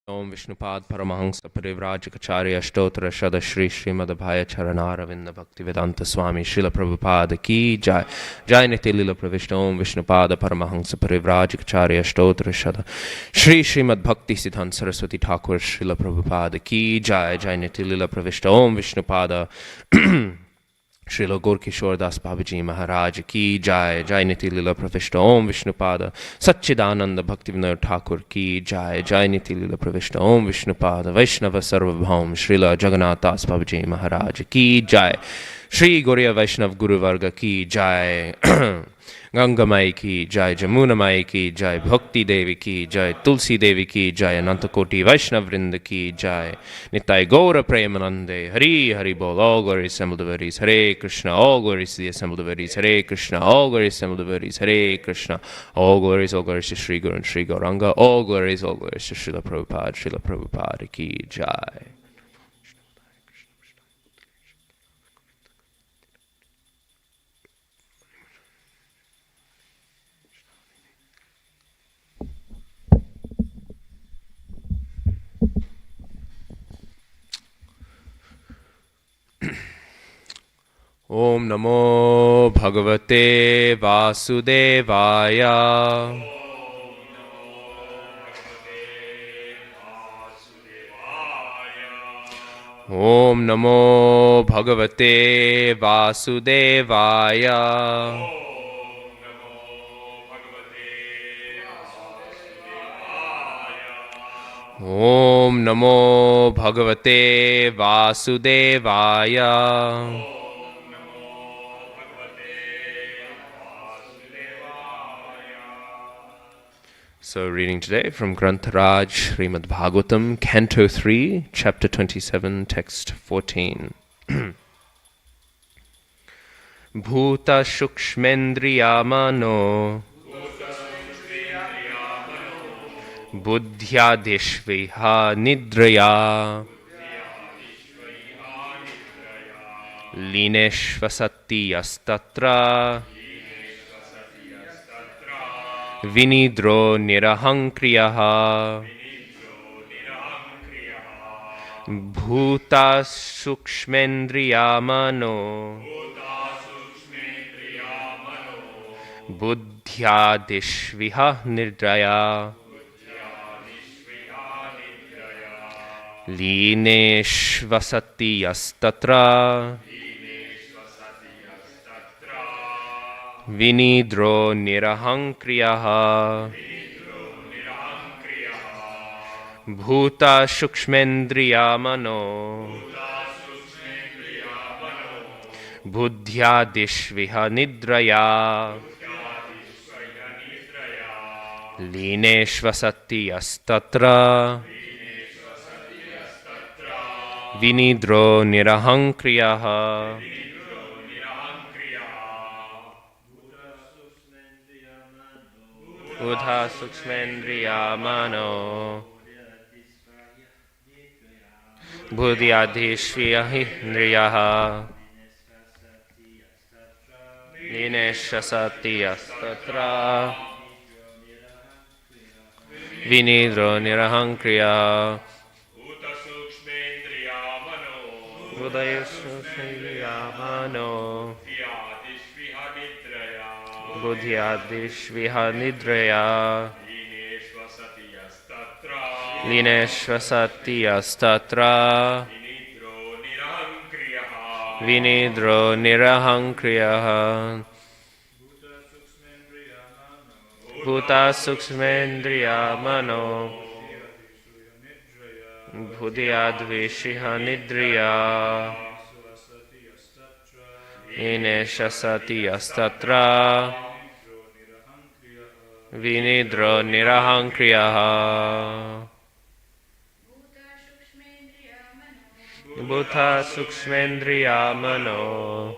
Om Vishnupad Paramahansa Parivrajikacharya Ashtotra Shada Shri Srimadabhaya Charanaravinda Bhaktivedanta Swami Srila Prabhupada Ki Jai Jai Niti Lila Pravishna Om Vishnupada Paramahansa Parivrajikacharya Ashtotra Shada Shri Srimad Bhakti Siddhanta Saraswati Thakur Srila Prabhupada Ki Jai Jai Niti Lila Pravishna Om Vishnupada Srila Gorkishore Das Babaji Maharaj Ki Jai Jai Niti Lila Pravishta Om Vishnupada Satchidananda Bhaktivinoda Thakur Ki Jai Jai Niti Lila Pravishta Om Vishnupada Vaishnava Sarvabhaum Srila Jagannath Das Babaji Maharaj Ki Jai Shri Gauriya Vaishnav Guru Varga Ki Jai Ganga Mai Ki Jai Jamuna Mai Ki Jai Bhakti Devi Ki Jai Tulsi Devi Ki Jai Anantakoti Vaishnav Vrinda Ki Jai Nitai Gaura Premanande Hari Hari Bol. All glories assembled devotees Hare Krishna. All glories to the assembled devotees Hare Krishna. All glories assembled devotees Hare Krishna. All glories to Sri Guru and Sri Gauranga. All glories to Srila Prabhupada Ki Jai. Om Namo Bhagavate Vasudevaya. Om Namo Bhagavate Vasudevaya. Om Namo Bhagavate Vasudevaya. So, reading today from Grantharaj, Srimad Bhagavatam, Canto 3, Chapter 27, Text 14. Bhuta Shukshmendriyamano Buddhya Deshviha Nidraya Lineshvasati Astatra Vinidro Nirahankriyaha Bhuta Sukshmendriyamano Buddhya Deshviha Nidraya Lineshvasati Astatra Vinidro Nirahankriyaha Bhuta Shukshmendriyamano Buddhya Deshviha Nidraya Lineshvasati Astatra Vinidro Nirahankriyaha Buddha Sukshmendriyamano Buddhyadhishviyahindriyaha Lineshvasati Astatra Vinidro Nirahankriyaha Buddha Sukshmendriyamano Buddhyadhishviha Nidraya Lineshvasati Astatra Vinidro Nirahankriyaha Bhuta Sukshmendriyamano Buddhyadhishviha Nidraya Lineshvasati Astatra Vinidro Nirahankriyaha Bhuta Sukshmendriyamano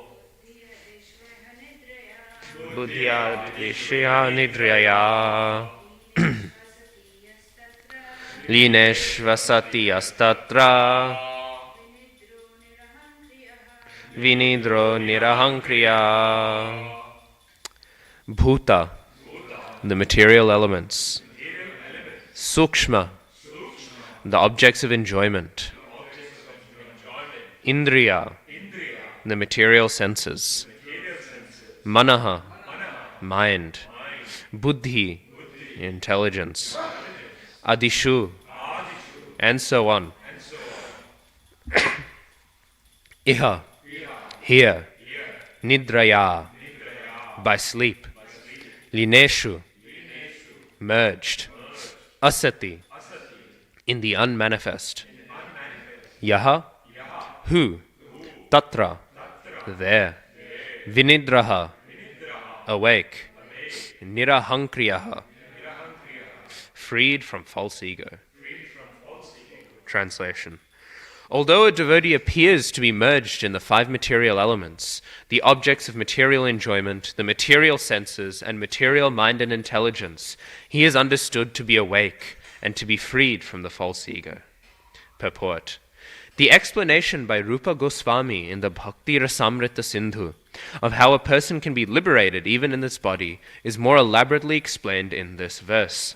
Buddhyadhishviha Nidraya Lineshvasati Astatra Vinidro Nirahankriyaha. Bhuta, the material elements. Sukshma, the objects of enjoyment, indriya, the material senses, manaha, mind, buddhi, intelligence, adishu, and so on. Iha, here, nidraya, by sleep, lineshu, merged, asati, in the unmanifest, yaha, who, tatra, there, vinidraha, awake, nirahankriyaha, freed from false ego. Translation. Although a devotee appears to be merged in the five material elements, the objects of material enjoyment, the material senses, and material mind and intelligence, he is understood to be awake and to be freed from the false ego. Purport. The explanation by Rupa Goswami in the Bhakti Rasamrita Sindhu of how a person can be liberated even in this body is more elaborately explained in this verse.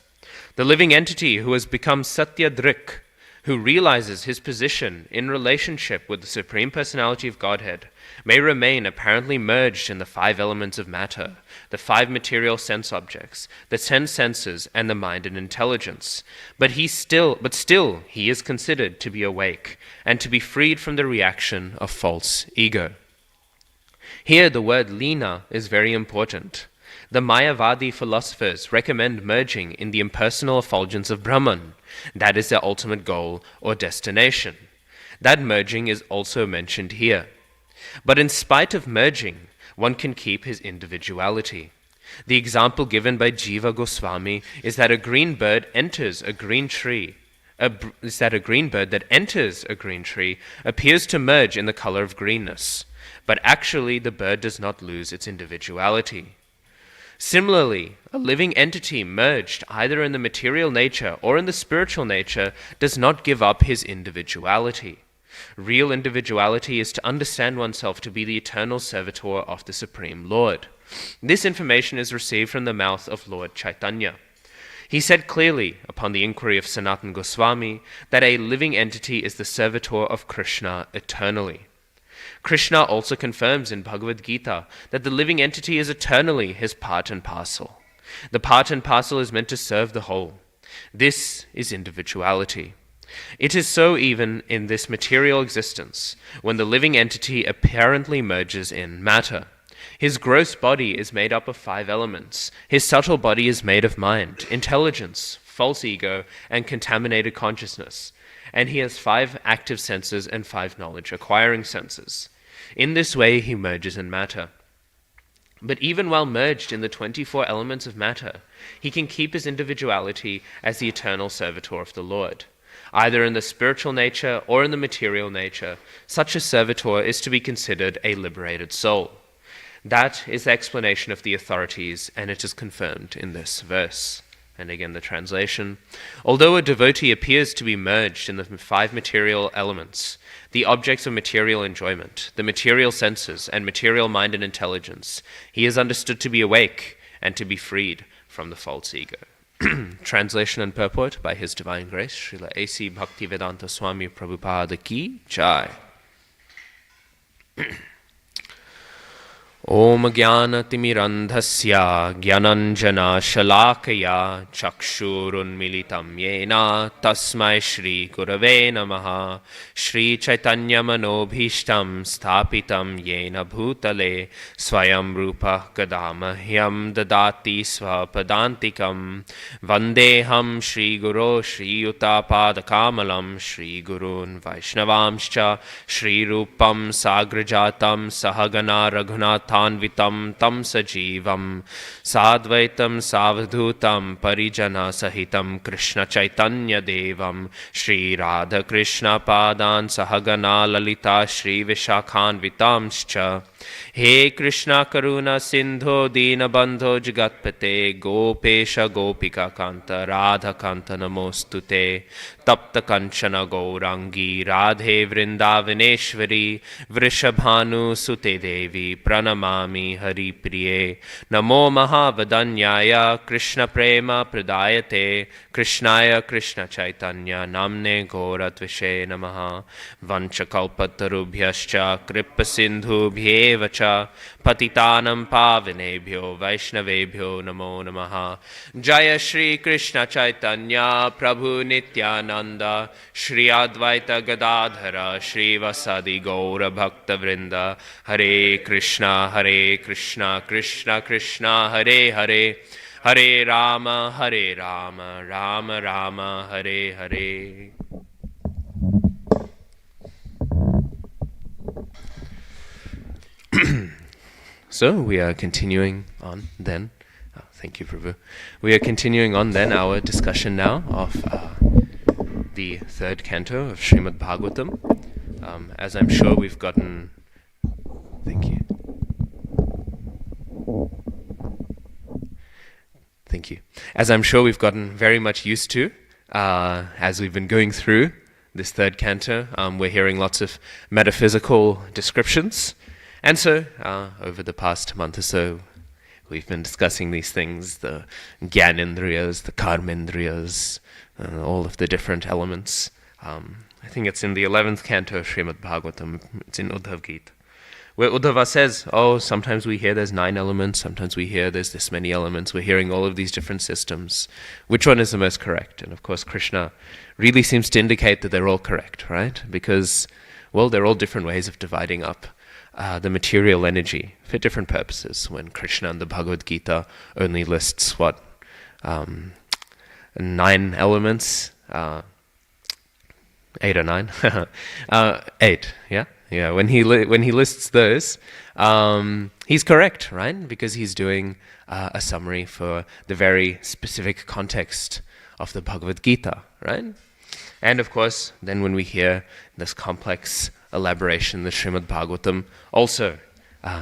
The living entity who has become Satyadrik, who realizes his position in relationship with the Supreme Personality of Godhead, may remain apparently merged in the five elements of matter, the five material sense objects, the 10 senses, and the mind and intelligence. But still he is considered to be awake and to be freed from the reaction of false ego. Here the word lina is very important. The Mayavadi philosophers recommend merging in the impersonal effulgence of Brahman. That is their ultimate goal or destination. That merging is also mentioned here. But in spite of merging, one can keep his individuality. The example given by Jiva Goswami is that a green bird enters a green tree. A green bird that enters a green tree appears to merge in the color of greenness, but actually the bird does not lose its individuality. Similarly, a living entity merged either in the material nature or in the spiritual nature does not give up his individuality. Real individuality is to understand oneself to be the eternal servitor of the Supreme Lord. This information is received from the mouth of Lord Chaitanya. He said clearly, upon the inquiry of Sanatana Goswami, that a living entity is the servitor of Krishna eternally. Krishna also confirms in Bhagavad Gita that the living entity is eternally his part and parcel. The part and parcel is meant to serve the whole. This is individuality. It is so even in this material existence, when the living entity apparently merges in matter. His gross body is made up of 5 elements. His subtle body is made of mind, intelligence, false ego, and contaminated consciousness. And he has 5 active senses and 5 knowledge-acquiring senses. In this way, he merges in matter. But even while merged in the 24 elements of matter, he can keep his individuality as the eternal servitor of the Lord. Either in the spiritual nature or in the material nature, such a servitor is to be considered a liberated soul. That is the explanation of the authorities, and it is confirmed in this verse. And again the translation. Although a devotee appears to be merged in the 5 material elements, the objects of material enjoyment, the material senses, and material mind and intelligence, he is understood to be awake and to be freed from the false ego. Translation and purport by His Divine Grace, Srila A.C. Bhaktivedanta Swami Prabhupada Ki Jai. Om Jnanatimirandhasya Jnananjana Shalakaya Chakshurunmilitam Yena Tasmai Shri Gurave Namaha Shri Chaitanya Manobhishtam Sthapitam Yena Bhutale Swayam Rupa Kadamahyam Dadati Svapadantikam Vandeham Shri Guru Shri Yuttapadakamalam Shri Gurun Vaishnavamscha Shri Rupam Sagrajatam Sahagana Raghunatha Tanvitam tam sajivam sadvaitam savadhutam parijana sahitam Krishna Chaitanya Devam Shri Radha Krishna Padan Sahagana Lalita Shri Vishakhanvitamscha He Krishna Karuna Sindho Dinabandho Jagatpate Gopesha Gopika Kanta Radha Kanta Namostute Tapta Kanchana Gaurangi Radhe Vrindavaneshwari Vrishabhanu Sute Devi Pranamami Hari Priye Namo Mahavadanyaya Krishna Prema Pradayate Krishnaya Krishna Chaitanya Namne Goratvise Namaha Vanchakalpatarubhyascha Kripa Sindhubhyeva cha Patitanam Pavanebhyo Vaishnavebhyo Namo Namaha Jaya Shri Krishna Chaitanya Prabhu Nityananda Shri Advaita Gadadhara Shri Vasadi Gaura Bhakta Vrinda Hare Krishna Krishna Krishna Hare Hare Hare Rama Rama Rama Hare Hare. So we are continuing on then. Thank you, Prabhu. We are continuing on then our discussion now of the third canto of Srimad Bhagavatam. As I'm sure we've gotten... Thank you. Thank you. As I'm sure we've gotten very much used to, as we've been going through this third canto, we're hearing lots of metaphysical descriptions. And so, over the past month or so, we've been discussing these things, the Gyanendriyas, the Karmendriyas, all of the different elements. I think it's in the 11th canto of Srimad Bhagavatam, it's in Uddhav Gita, where Uddhava says, sometimes we hear there's 9 elements, sometimes we hear there's this many elements, we're hearing all of these different systems. Which one is the most correct? And of course, Krishna really seems to indicate that they're all correct, right? Because, they're all different ways of dividing up the material energy for different purposes. When Krishna in the Bhagavad Gita only lists 9 elements, 8 or 9, 8, yeah. When he lists those, he's correct, right? Because he's doing a summary for the very specific context of the Bhagavad Gita, right? And of course, then when we hear this complex elaboration, the Srimad Bhagavatam, also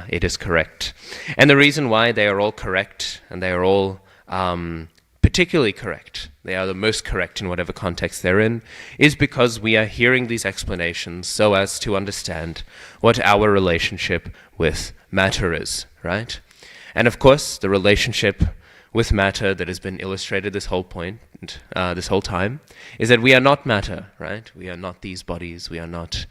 it is correct. And the reason why they are all correct, and they are all particularly correct, they are the most correct in whatever context they're in, is because we are hearing these explanations so as to understand what our relationship with matter is, right? And of course, the relationship with matter that has been illustrated this whole time, is that we are not matter, right? We are not these bodies. We are not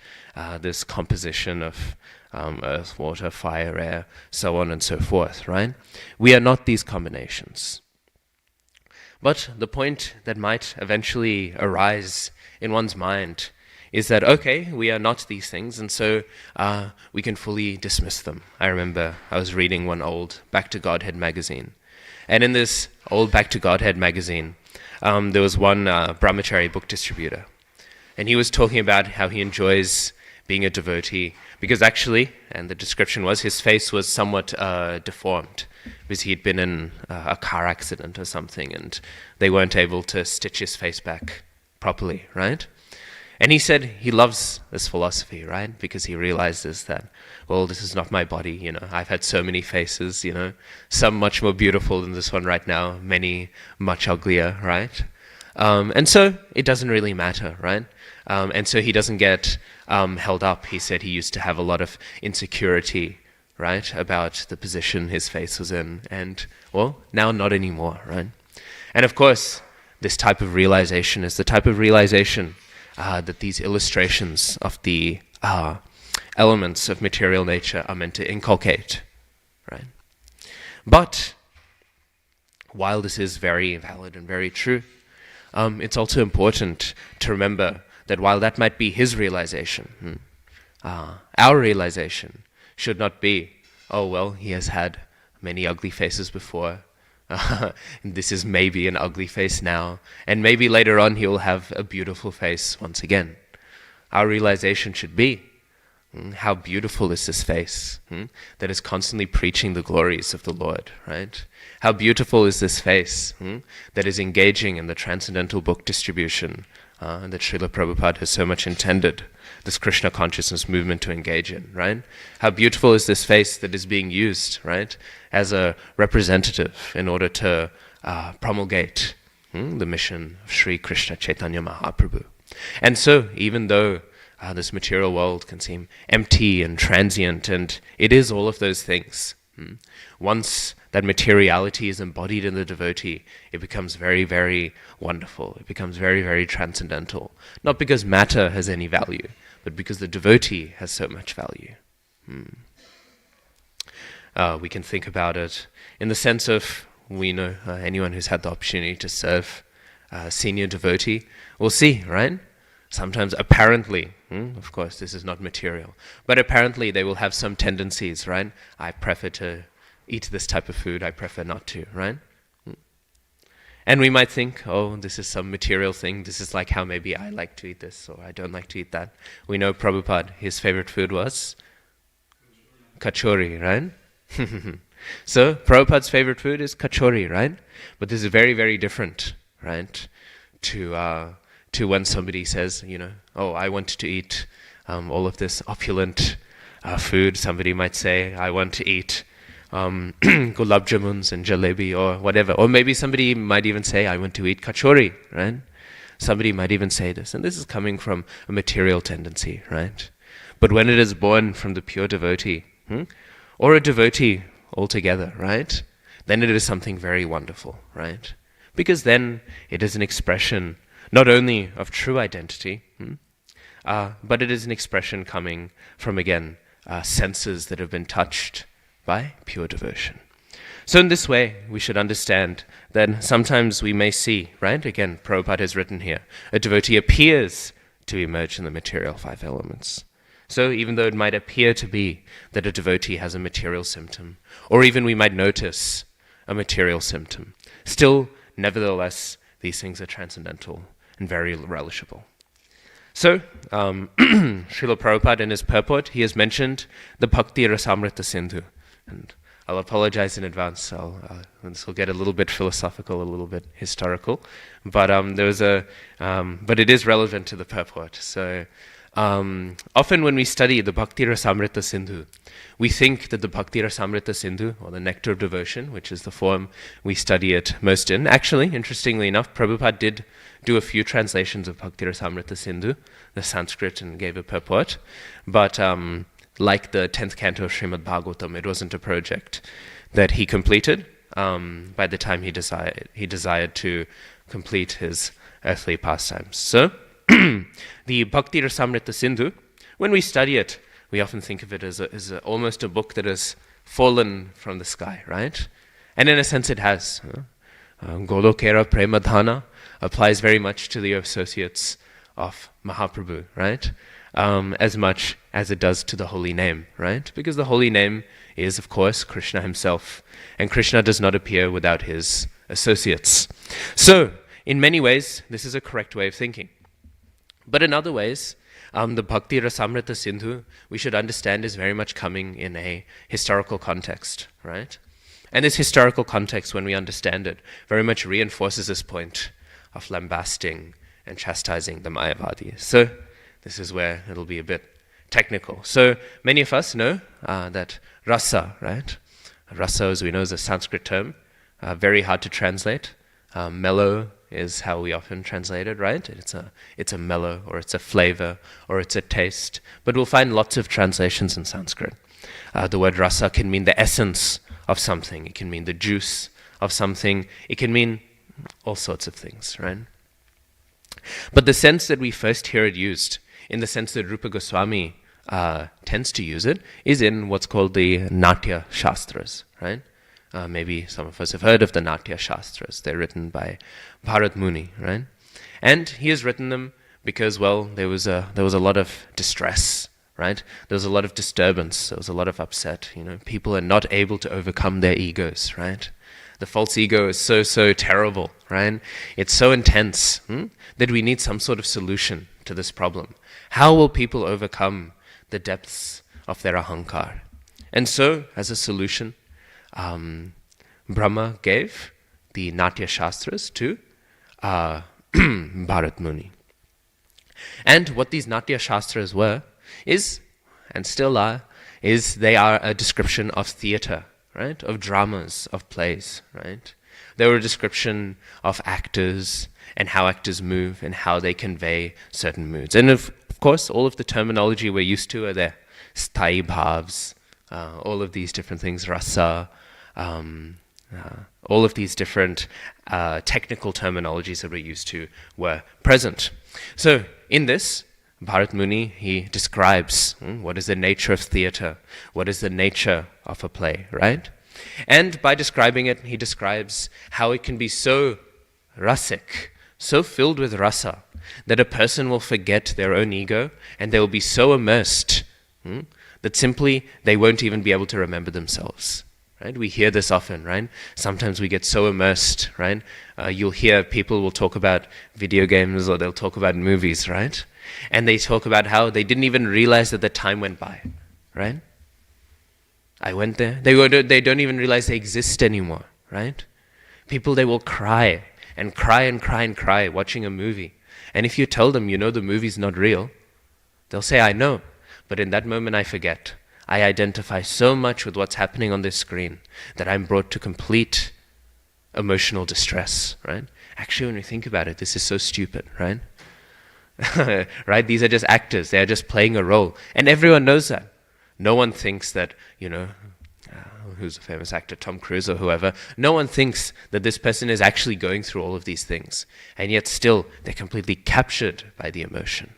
this composition of earth, water, fire, air, so on and so forth, right? We are not these combinations. But the point that might eventually arise in one's mind is that, okay, we are not these things, and so we can fully dismiss them. I remember I was reading one old Back to Godhead magazine, and in this old Back to Godhead magazine, there was one brahmachari book distributor. And he was talking about how he enjoys being a devotee because actually, and the description was, his face was somewhat deformed because he'd been in a car accident or something and they weren't able to stitch his face back properly, right? And he said he loves this philosophy, right? Because he realizes that, this is not my body, I've had so many faces, some much more beautiful than this one right now, many much uglier, right? And so it doesn't really matter, right? And so he doesn't get held up. He said he used to have a lot of insecurity, right, about the position his face was in. And, now not anymore, right? And of course, this type of realization is the type of realization that these illustrations of the elements of material nature are meant to inculcate, right? But while this is very valid and very true, it's also important to remember that while that might be his realization, our realization should not be, he has had many ugly faces before, this is maybe an ugly face now, and maybe later on he will have a beautiful face once again. Our realization should be, how beautiful is this face that is constantly preaching the glories of the Lord, right? How beautiful is this face that is engaging in the transcendental book distribution that Srila Prabhupada has so much intended this Krishna consciousness movement to engage in, right? How beautiful is this face that is being used, right, as a representative in order to promulgate the mission of Sri Krishna Chaitanya Mahaprabhu. And so, even though this material world can seem empty and transient, and it is all of those things, once that materiality is embodied in the devotee, it becomes very, very wonderful. It becomes very, very transcendental. Not because matter has any value, but because the devotee has so much value. We can think about it in the sense of, we know anyone who's had the opportunity to serve a senior devotee will see, right? Sometimes apparently, of course this is not material, but apparently they will have some tendencies, right? I prefer to eat this type of food, I prefer not to, right? And we might think, oh, this is some material thing, this is like how maybe I like to eat this or I don't like to eat that. We know Prabhupada, his favorite food was kachori, right? So Prabhupada's favorite food is kachori, right? But this is very, very different, right? To when somebody says, oh, I want to eat all of this opulent food. Somebody might say, I want to eat gulab jamuns and jalebi or whatever. Or maybe somebody might even say, I want to eat kachori, right? Somebody might even say this. And this is coming from a material tendency, right? But when it is born from the pure devotee, or a devotee altogether, right? Then it is something very wonderful, right? Because then it is an expression not only of true identity, but it is an expression coming from, again, senses that have been touched by pure devotion. So in this way, we should understand that sometimes we may see, right? Again, Prabhupada has written here, a devotee appears to emerge in the material five elements. So even though it might appear to be that a devotee has a material symptom, or even we might notice a material symptom, still, nevertheless, these things are transcendental and very relishable. So, Srila Prabhupada in his purport, he has mentioned the Bhakti Rasamrita Sindhu. And I'll apologize in advance, this will get a little bit philosophical, a little bit historical, but but it is relevant to the purport. So, often when we study the Bhakti Rasamrita Sindhu, we think that the Bhakti Rasamrita Sindhu, or the Nectar of Devotion, which is the form we study it most in. Actually, interestingly enough, Prabhupada did do a few translations of Bhakti Rasamrita Sindhu, the Sanskrit, and gave a purport. But like the 10th canto of Srimad Bhagavatam, it wasn't a project that he completed by the time he desired to complete his earthly pastimes. So, the Bhakti Rasamrita Sindhu, when we study it, we often think of it as almost a book that has fallen from the sky, right? And in a sense it has. Golokera Premadhana applies very much to the associates of Mahaprabhu, right? As much as it does to the holy name, right? Because the holy name is, of course, Krishna himself. And Krishna does not appear without his associates. So, in many ways, this is a correct way of thinking. But in other ways, the Bhakti Rasamrita Sindhu, we should understand, is very much coming in a historical context, right? And this historical context, when we understand it, very much reinforces this point of lambasting and chastising the Mayavadis. So this is where it'll be a bit technical. So many of us know that rasa, right? Rasa, as we know, is a Sanskrit term, very hard to translate. Mellow is how we often translate it, right? It's a mellow, or it's a flavor, or it's a taste. But we'll find lots of translations in Sanskrit. The word rasa can mean the essence of something. It can mean the juice of something. It can mean all sorts of things, right? But the sense that we first hear it used, in the sense that Rupa Goswami tends to use it, is in what's called the Natya Shastras, right? Maybe some of us have heard of the Natya Shastras. They're written by Bharat Muni, right? And he has written them because, well, there was a lot of distress, right? There was a lot of disturbance. There was a lot of upset. People are not able to overcome their egos, right? The false ego is so terrible, right? It's so intense that we need some sort of solution to this problem. How will people overcome the depths of their ahankar? And so, as a solution, Brahma gave the Natya Shastras to Bharat Muni. And what these Natya Shastras were is, and still are, is they are a description of theater, right? Of dramas, of plays, right? They were a description of actors and how actors move and how they convey certain moods. And of course, all of the terminology we're used to are there. Sthai bhavs, all of these different things, rasa, all of these different technical terminologies that we're used to were present. So in this, Bharat Muni, he describes what is the nature of theater, what is the nature of a play, right? And by describing it, he describes how it can be so rasic, so filled with rasa, that a person will forget their own ego and they will be so immersed that simply they won't even be able to remember themselves. Right? We hear this often, right? Sometimes we get so immersed, right? You'll hear people will talk about video games or they'll talk about movies, right? And they talk about how they didn't even realize that the time went by, right? I went there. They don't even realize they exist anymore, right? People, they will cry and cry and cry and cry watching a movie. And if you tell them, the movie's not real, they'll say, I know, but in that moment I forget. I identify so much with what's happening on this screen that I'm brought to complete emotional distress, right? Actually, when we think about it, this is so stupid, right? Right? These are just actors. They are just playing a role. And everyone knows that. No one thinks that, who's a famous actor, Tom Cruise or whoever, no one thinks that this person is actually going through all of these things. And yet still, they're completely captured by the emotion.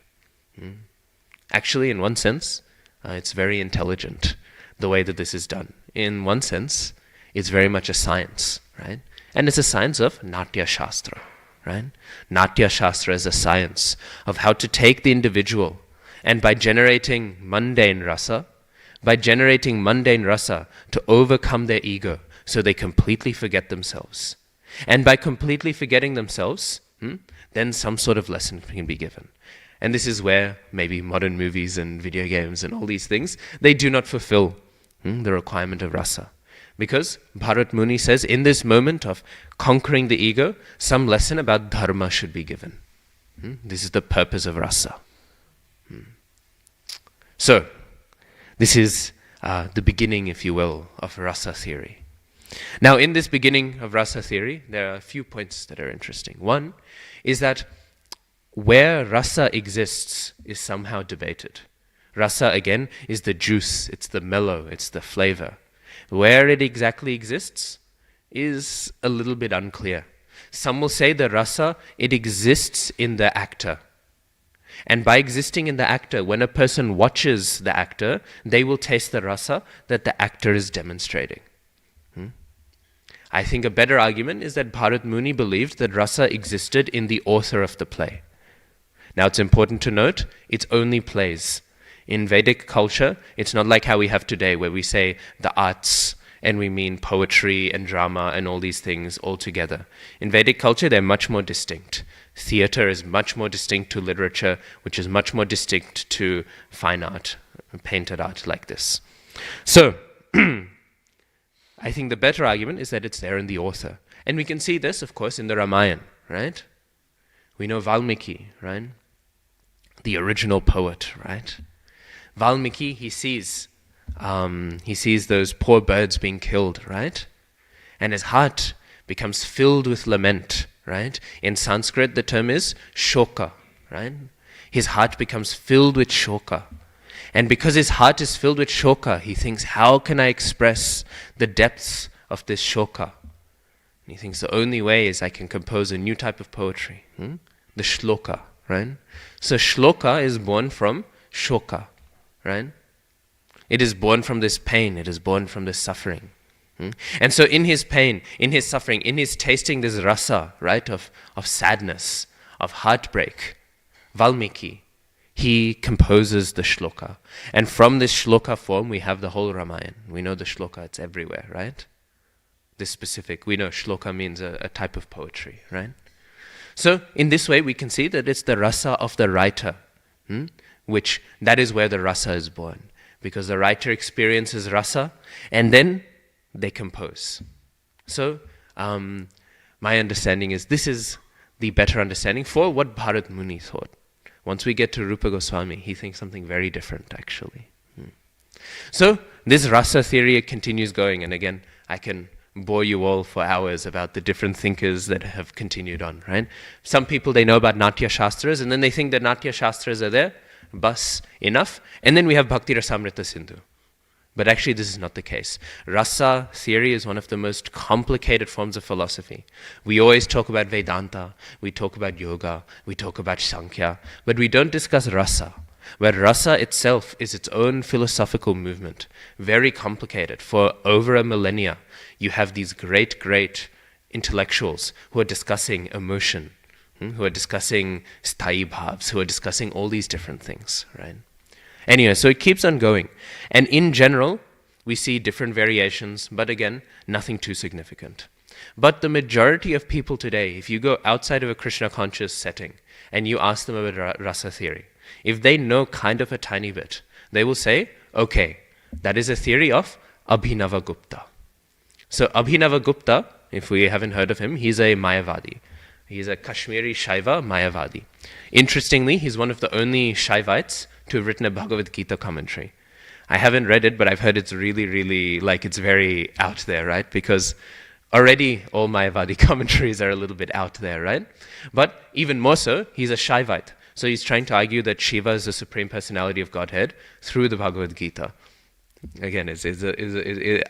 Actually, in one sense, it's very intelligent, the way that this is done. In one sense, it's very much a science, right? And it's a science of Natya Shastra, right? Natya Shastra is a science of how to take the individual and by generating mundane rasa, to overcome their ego so they completely forget themselves. And by completely forgetting themselves, then some sort of lesson can be given. And this is where maybe modern movies and video games and all these things, they do not fulfill the requirement of rasa. Because Bharat Muni says, in this moment of conquering the ego, some lesson about dharma should be given. This is the purpose of rasa. So, this is the beginning, if you will, of rasa theory. Now, in this beginning of rasa theory, there are a few points that are interesting. One is that where rasa exists is somehow debated. Rasa, again, is the juice, it's the mellow, it's the flavor. Where it exactly exists is a little bit unclear. Some will say the rasa, it exists in the actor. And by existing in the actor, when a person watches the actor, they will taste the rasa that the actor is demonstrating. I think a better argument is that Bharat Muni believed that rasa existed in the author of the play. Now, it's important to note, it's only plays. In Vedic culture, it's not like how we have today, where we say the arts, and we mean poetry and drama and all these things all together. In Vedic culture, they're much more distinct. Theater is much more distinct to literature, which is much more distinct to fine art, painted art like this. So, I think the better argument is that it's there in the author. And we can see this, of course, in the Ramayana, right? We know Valmiki, right? The original poet, right? Valmiki, he sees those poor birds being killed, right? And his heart becomes filled with lament, right? In Sanskrit, the term is shoka, right? His heart becomes filled with shoka. And because his heart is filled with shoka, he thinks, how can I express the depths of this shoka? And he thinks the only way is I can compose a new type of poetry, the shloka, right? So shloka is born from shoka, right? It is born from this pain, it is born from this suffering. And so in his pain, in his suffering, in his tasting this rasa, right, of sadness, of heartbreak, Valmiki, he composes the shloka. And from this shloka form, we have the whole Ramayana. We know the shloka, it's everywhere, right? This specific, we know shloka means a type of poetry, right? So in this way, we can see that it's the rasa of the writer, which that is where the rasa is born. Because the writer experiences rasa, and then they compose. So my understanding is this is the better understanding for what Bharat Muni thought. Once we get to Rupa Goswami, he thinks something very different, actually. So this rasa theory continues going, and again, I can bore you all for hours about the different thinkers that have continued on, right? Some people, they know about Natya Shastras, and then they think that Natya Shastras are there, bas, enough, and then we have Bhakti Rasamrita Sindhu. But actually this is not the case. Rasa theory is one of the most complicated forms of philosophy. We always talk about Vedanta, we talk about yoga, we talk about Sankhya, but we don't discuss rasa, where rasa itself is its own philosophical movement, very complicated. For over a millennia, you have these great, great intellectuals who are discussing emotion, who are discussing sthayi bhavs, who are discussing all these different things, right? Anyway, so it keeps on going. And in general, we see different variations, but again, nothing too significant. But the majority of people today, if you go outside of a Krishna conscious setting and you ask them about rasa theory, if they know kind of a tiny bit, they will say, okay, that is a theory of Abhinavagupta. So Abhinavagupta, if we haven't heard of him, he's a Mayavadi. He's a Kashmiri Shaiva Mayavadi. Interestingly, he's one of the only Shaivites to have written a Bhagavad Gita commentary. I haven't read it, but I've heard it's really, really, it's very out there, right? Because already all Mayavadi commentaries are a little bit out there, right? But even more so, he's a Shaivite. So he's trying to argue that Shiva is the Supreme Personality of Godhead through the Bhagavad Gita. Again,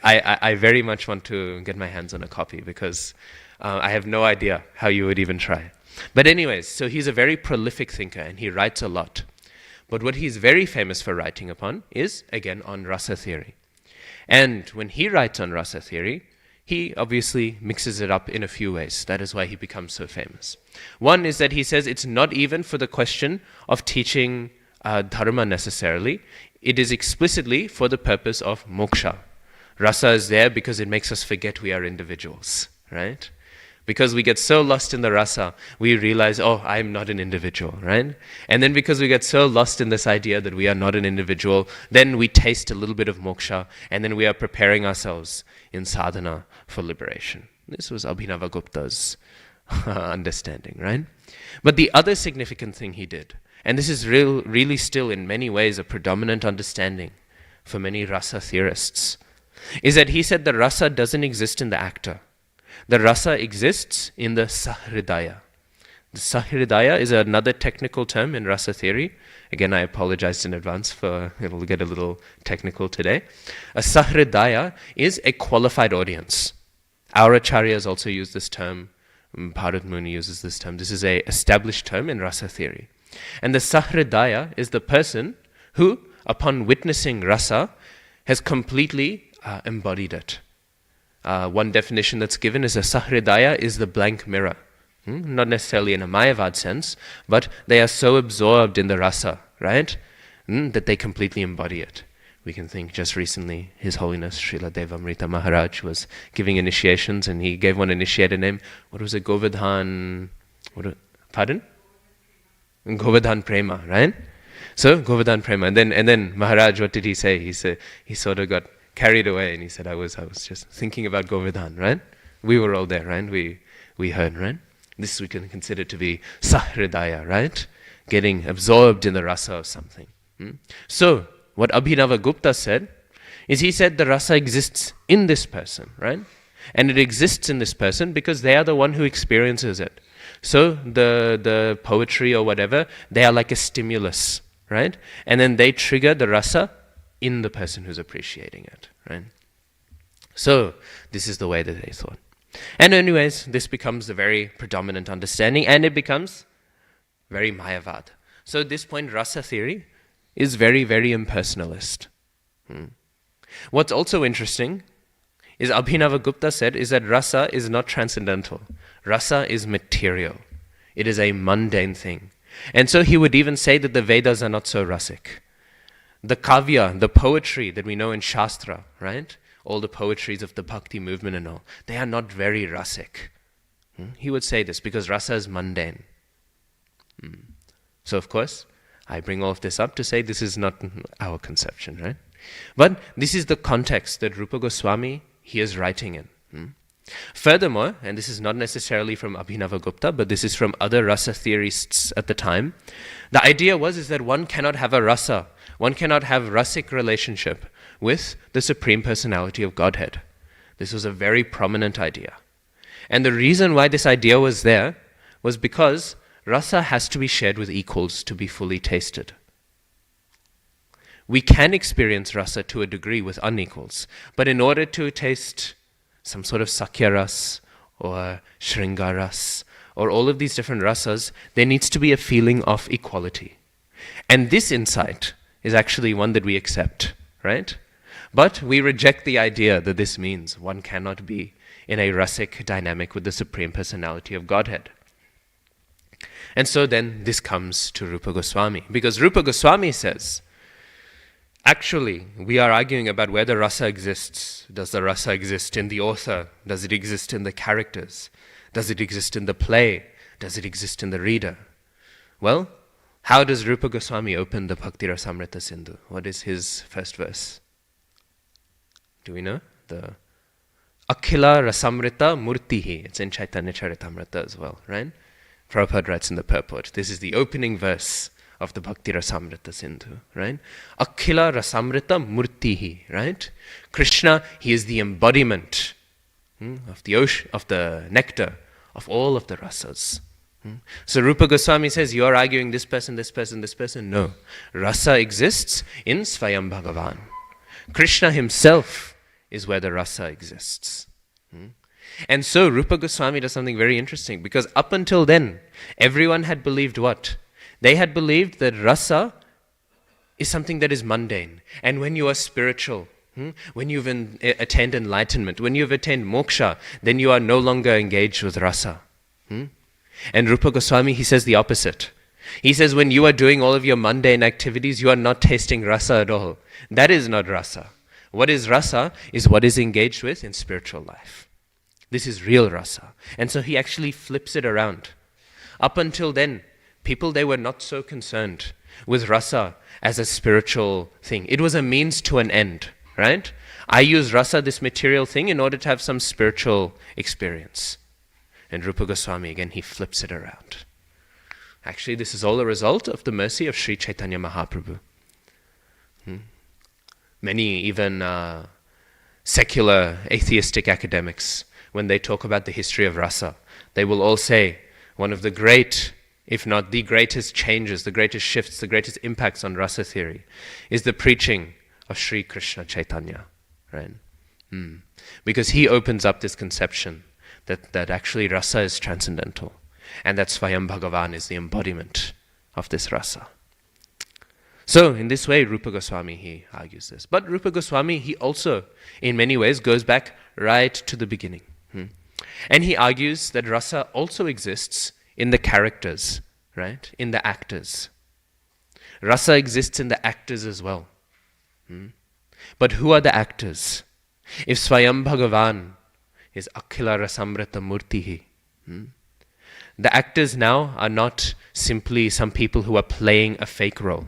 I very much want to get my hands on a copy because I have no idea how you would even try. But anyways, so he's a very prolific thinker and he writes a lot. But what he's very famous for writing upon is, again, on rasa theory. And when he writes on rasa theory, he obviously mixes it up in a few ways. That is why he becomes so famous. One is that he says it's not even for the question of teaching dharma necessarily. It is explicitly for the purpose of moksha. Rasa is there because it makes us forget we are individuals, right? Because we get so lost in the rasa, we realize, oh, I'm not an individual, right? And then because we get so lost in this idea that we are not an individual, then we taste a little bit of moksha, and then we are preparing ourselves in sadhana for liberation. This was Abhinavagupta's understanding, right? But the other significant thing he did, and this is really still in many ways a predominant understanding for many rasa theorists, is that he said the rasa doesn't exist in the actor. The rasa exists in the sahridaya. The sahridaya is another technical term in rasa theory. Again, I apologize in advance for it'll get a little technical today. A sahridaya is a qualified audience. Our acharyas also use this term. Bharat Muni uses this term. This is an established term in rasa theory. And the sahridaya is the person who, upon witnessing rasa, has completely embodied it. One definition that's given is a sahridaya is the blank mirror. Not necessarily in a Mayavad sense, but they are so absorbed in the rasa, right? That they completely embody it. We can think just recently, His Holiness Srila Devamrita Maharaj was giving initiations and he gave one initiator name. What was it? Govardhan... Pardon? Govardhan Prema, right? So, Govardhan Prema. And then Maharaj, what did he say? He said, he sort of got carried away and he said, I was just thinking about Govardhan, right? We were all there, right? We heard, right? This we can consider to be sahridaya, right? Getting absorbed in the rasa of something. So, what Abhinavagupta said is he said the rasa exists in this person, right? And it exists in this person because they are the one who experiences it. So the poetry or whatever, they are like a stimulus, right? And then they trigger the rasa in the person who's appreciating it, right? So this is the way that they thought. And anyways, this becomes the very predominant understanding and it becomes very Mayavad. So at this point, rasa theory is very, very impersonalist. What's also interesting is Abhinavagupta said is that rasa is not transcendental. Rasa is material. It is a mundane thing. And so he would even say that the Vedas are not so rasic. The kavya, the poetry that we know in Shastra, right? All the poetries of the bhakti movement and all, they are not very rasic. He would say this because rasa is mundane. So of course, I bring all of this up to say this is not our conception, right? But this is the context that Rupa Goswami, he is writing in. Furthermore, and this is not necessarily from Abhinavagupta, but this is from other rasa theorists at the time, the idea is that one cannot have a rasa, one cannot have rasic relationship with the Supreme Personality of Godhead. This was a very prominent idea. And the reason why this idea was there was because rasa has to be shared with equals to be fully tasted. We can experience rasa to a degree with unequals, but in order to taste some sort of sakya ras or shringa ras or all of these different rasas, there needs to be a feeling of equality. And this insight is actually one that we accept, right? But we reject the idea that this means one cannot be in a rasic dynamic with the Supreme Personality of Godhead. And so then this comes to Rupa Goswami, because Rupa Goswami says, actually, we are arguing about where the rasa exists. Does the rasa exist in the author? Does it exist in the characters? Does it exist in the play? Does it exist in the reader? Well, how does Rupa Goswami open the Bhakti Rasamrita Sindhu? What is his first verse? Do we know? The Akhila Rasamrita Murtihi. It's in Chaitanya Charitamrita as well, right? Prabhupada writes in the purport. This is the opening verse of the Bhakti Rasamrita Sindhu, right? Akhila Rasamrita Murtihi, right? Krishna, he is the embodiment of the ocean, of the nectar, of all of the rasas. So Rupa Goswami says, you are arguing this person, this person, this person. No. Rasa exists in Svayam Bhagavan. Krishna himself is where the rasa exists. And so Rupa Goswami does something very interesting, because up until then, everyone had believed what? They had believed that rasa is something that is mundane. And when you are spiritual, when you've attained enlightenment, when you've attained moksha, then you are no longer engaged with rasa. And Rupa Goswami, he says the opposite. He says when you are doing all of your mundane activities, you are not tasting rasa at all. That is not rasa. What is rasa is what is engaged with in spiritual life. This is real rasa. And so he actually flips it around. Up until then, people, they were not so concerned with rasa as a spiritual thing. It was a means to an end, right? I use rasa, this material thing, in order to have some spiritual experience. And Rupa Goswami, again, he flips it around. Actually, this is all a result of the mercy of Sri Chaitanya Mahaprabhu. Many, even secular atheistic academics, when they talk about the history of rasa, they will all say one of the great, if not the greatest changes, the greatest shifts, the greatest impacts on rasa theory is the preaching of Sri Krishna Chaitanya, right? Because he opens up this conception that actually rasa is transcendental, and that Svayam Bhagavan is the embodiment of this rasa. So, in this way, Rupa Goswami, he argues this. But Rupa Goswami, he also, in many ways, goes back right to the beginning. And he argues that rasa also exists in the characters, right? In the actors. Rasa exists in the actors as well. But who are the actors? If Swayam Bhagavan is Akhila Rasamrita Murtihi, the actors now are not simply some people who are playing a fake role.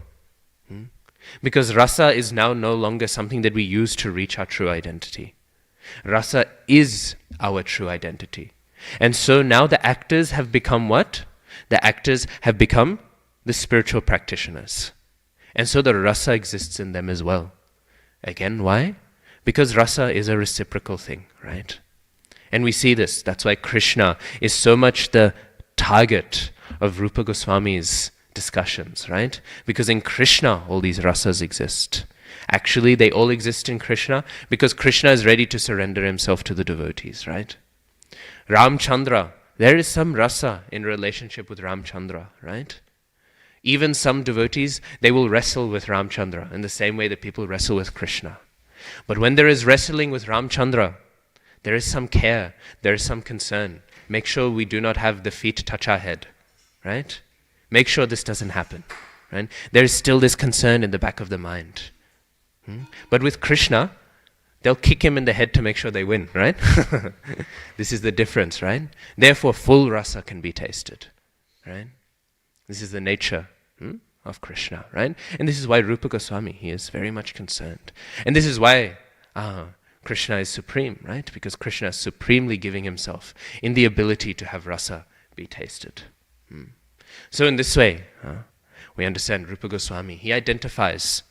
Because rasa is now no longer something that we use to reach our true identity. Rasa is our true identity. And so now the actors have become what? The actors have become the spiritual practitioners. And so the rasa exists in them as well. Again, why? Because rasa is a reciprocal thing, right? And we see this. That's why Krishna is so much the target of Rupa Goswami's discussions, right? Because in Krishna, all these rasas exist. Actually, they all exist in Krishna because Krishna is ready to surrender himself to the devotees, right? Ramchandra, there is some rasa in relationship with Ramchandra, right? Even some devotees, they will wrestle with Ramchandra in the same way that people wrestle with Krishna. But when there is wrestling with Ramchandra, there is some care, there is some concern. Make sure we do not have the feet touch our head, right? Make sure this doesn't happen, right? There is still this concern in the back of the mind. But with Krishna, they'll kick him in the head to make sure they win, right? This is the difference, right? Therefore, full rasa can be tasted, right? This is the nature of Krishna, right? And this is why Rupa Goswami, he is very much concerned. And this is why Krishna is supreme, right? Because Krishna is supremely giving himself in the ability to have rasa be tasted. So in this way, we understand Rupa Goswami. He identifies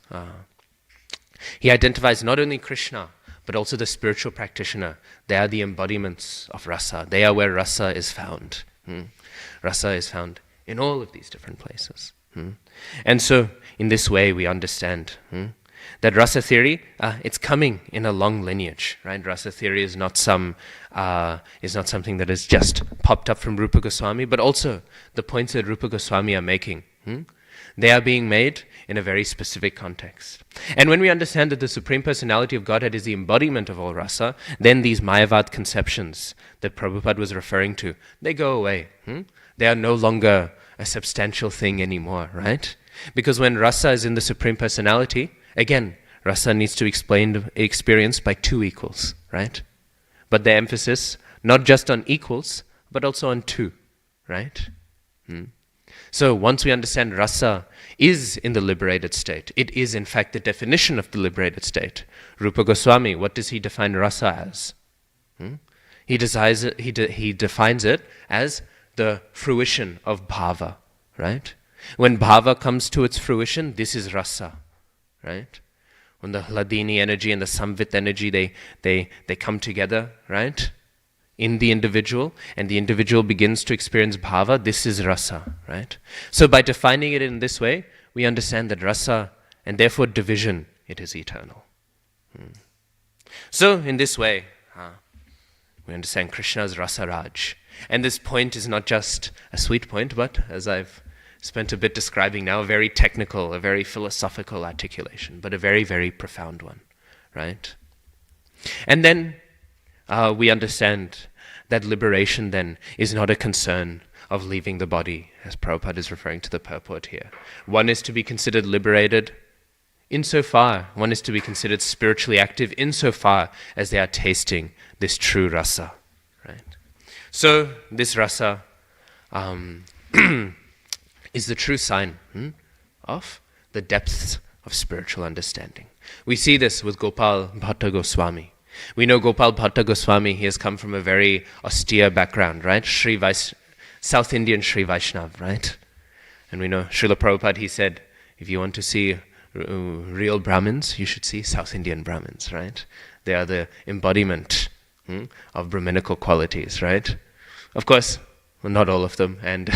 not only Krishna, but also the spiritual practitioner. They are the embodiments of rasa. They are where rasa is found. Rasa is found in all of these different places. And so, in this way, we understand that rasa theory, it's coming in a long lineage, right? Rasa theory is not something that has just popped up from Rupa Goswami, but also the points that Rupa Goswami are making. They are being made in a very specific context. And when we understand that the Supreme Personality of Godhead is the embodiment of all rasa, then these Mayavad conceptions that Prabhupada was referring to, they go away. They are no longer a substantial thing anymore, right? Because when rasa is in the Supreme Personality, again, rasa needs to be experienced by two equals, right? But the emphasis, not just on equals, but also on two, right? So once we understand rasa is in the liberated state, it is in fact the definition of the liberated state. Rupa Goswami, what does he define rasa as? He defines it as the fruition of bhava, right? When bhava comes to its fruition, this is rasa, right? When the hladini energy and the samvit energy, they come together, right? In the individual, and the individual begins to experience bhava, this is rasa, right? So by defining it in this way, we understand that rasa, and therefore division, it is eternal. So in this way, we understand Krishna's rasa raj. And this point is not just a sweet point, but as I've spent a bit describing now, a very technical, a very philosophical articulation, but a very, very profound one, right? And then we understand that liberation then is not a concern of leaving the body, as Prabhupada is referring to the purport here. One is to be considered liberated insofar, one is to be considered spiritually active insofar as they are tasting this true rasa, right? So this rasa is the true sign of the depths of spiritual understanding. We see this with Gopal Bhatta Goswami. We know Gopal Bhatta Goswami, he has come from a very austere background, right? South Indian Sri Vaishnav, right? And we know Srila Prabhupada, he said, if you want to see real Brahmins, you should see South Indian Brahmins, right? They are the embodiment of Brahminical qualities, right? Of course, well, not all of them, and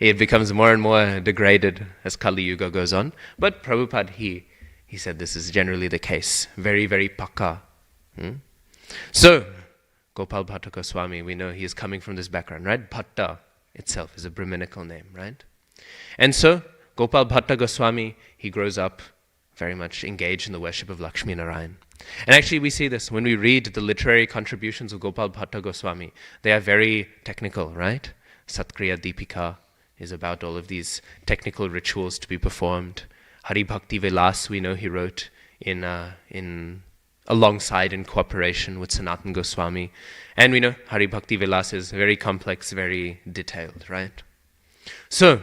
it becomes more and more degraded as Kali Yuga goes on. But Prabhupada, he said this is generally the case. Very, very pakka. So, Gopal Bhatta Goswami, we know he is coming from this background, right? Bhatta itself is a Brahminical name, right? And so, Gopal Bhatta Goswami, he grows up very much engaged in the worship of Lakshmi Narayan. And actually we see this when we read the literary contributions of Gopal Bhatta Goswami. They are very technical, right? Satkriya Deepika is about all of these technical rituals to be performed. Hari Bhakti Vilas, we know he wrote in alongside in cooperation with Sanatan Goswami. And we know Hari Bhakti Vilas is very complex, very detailed, right? So,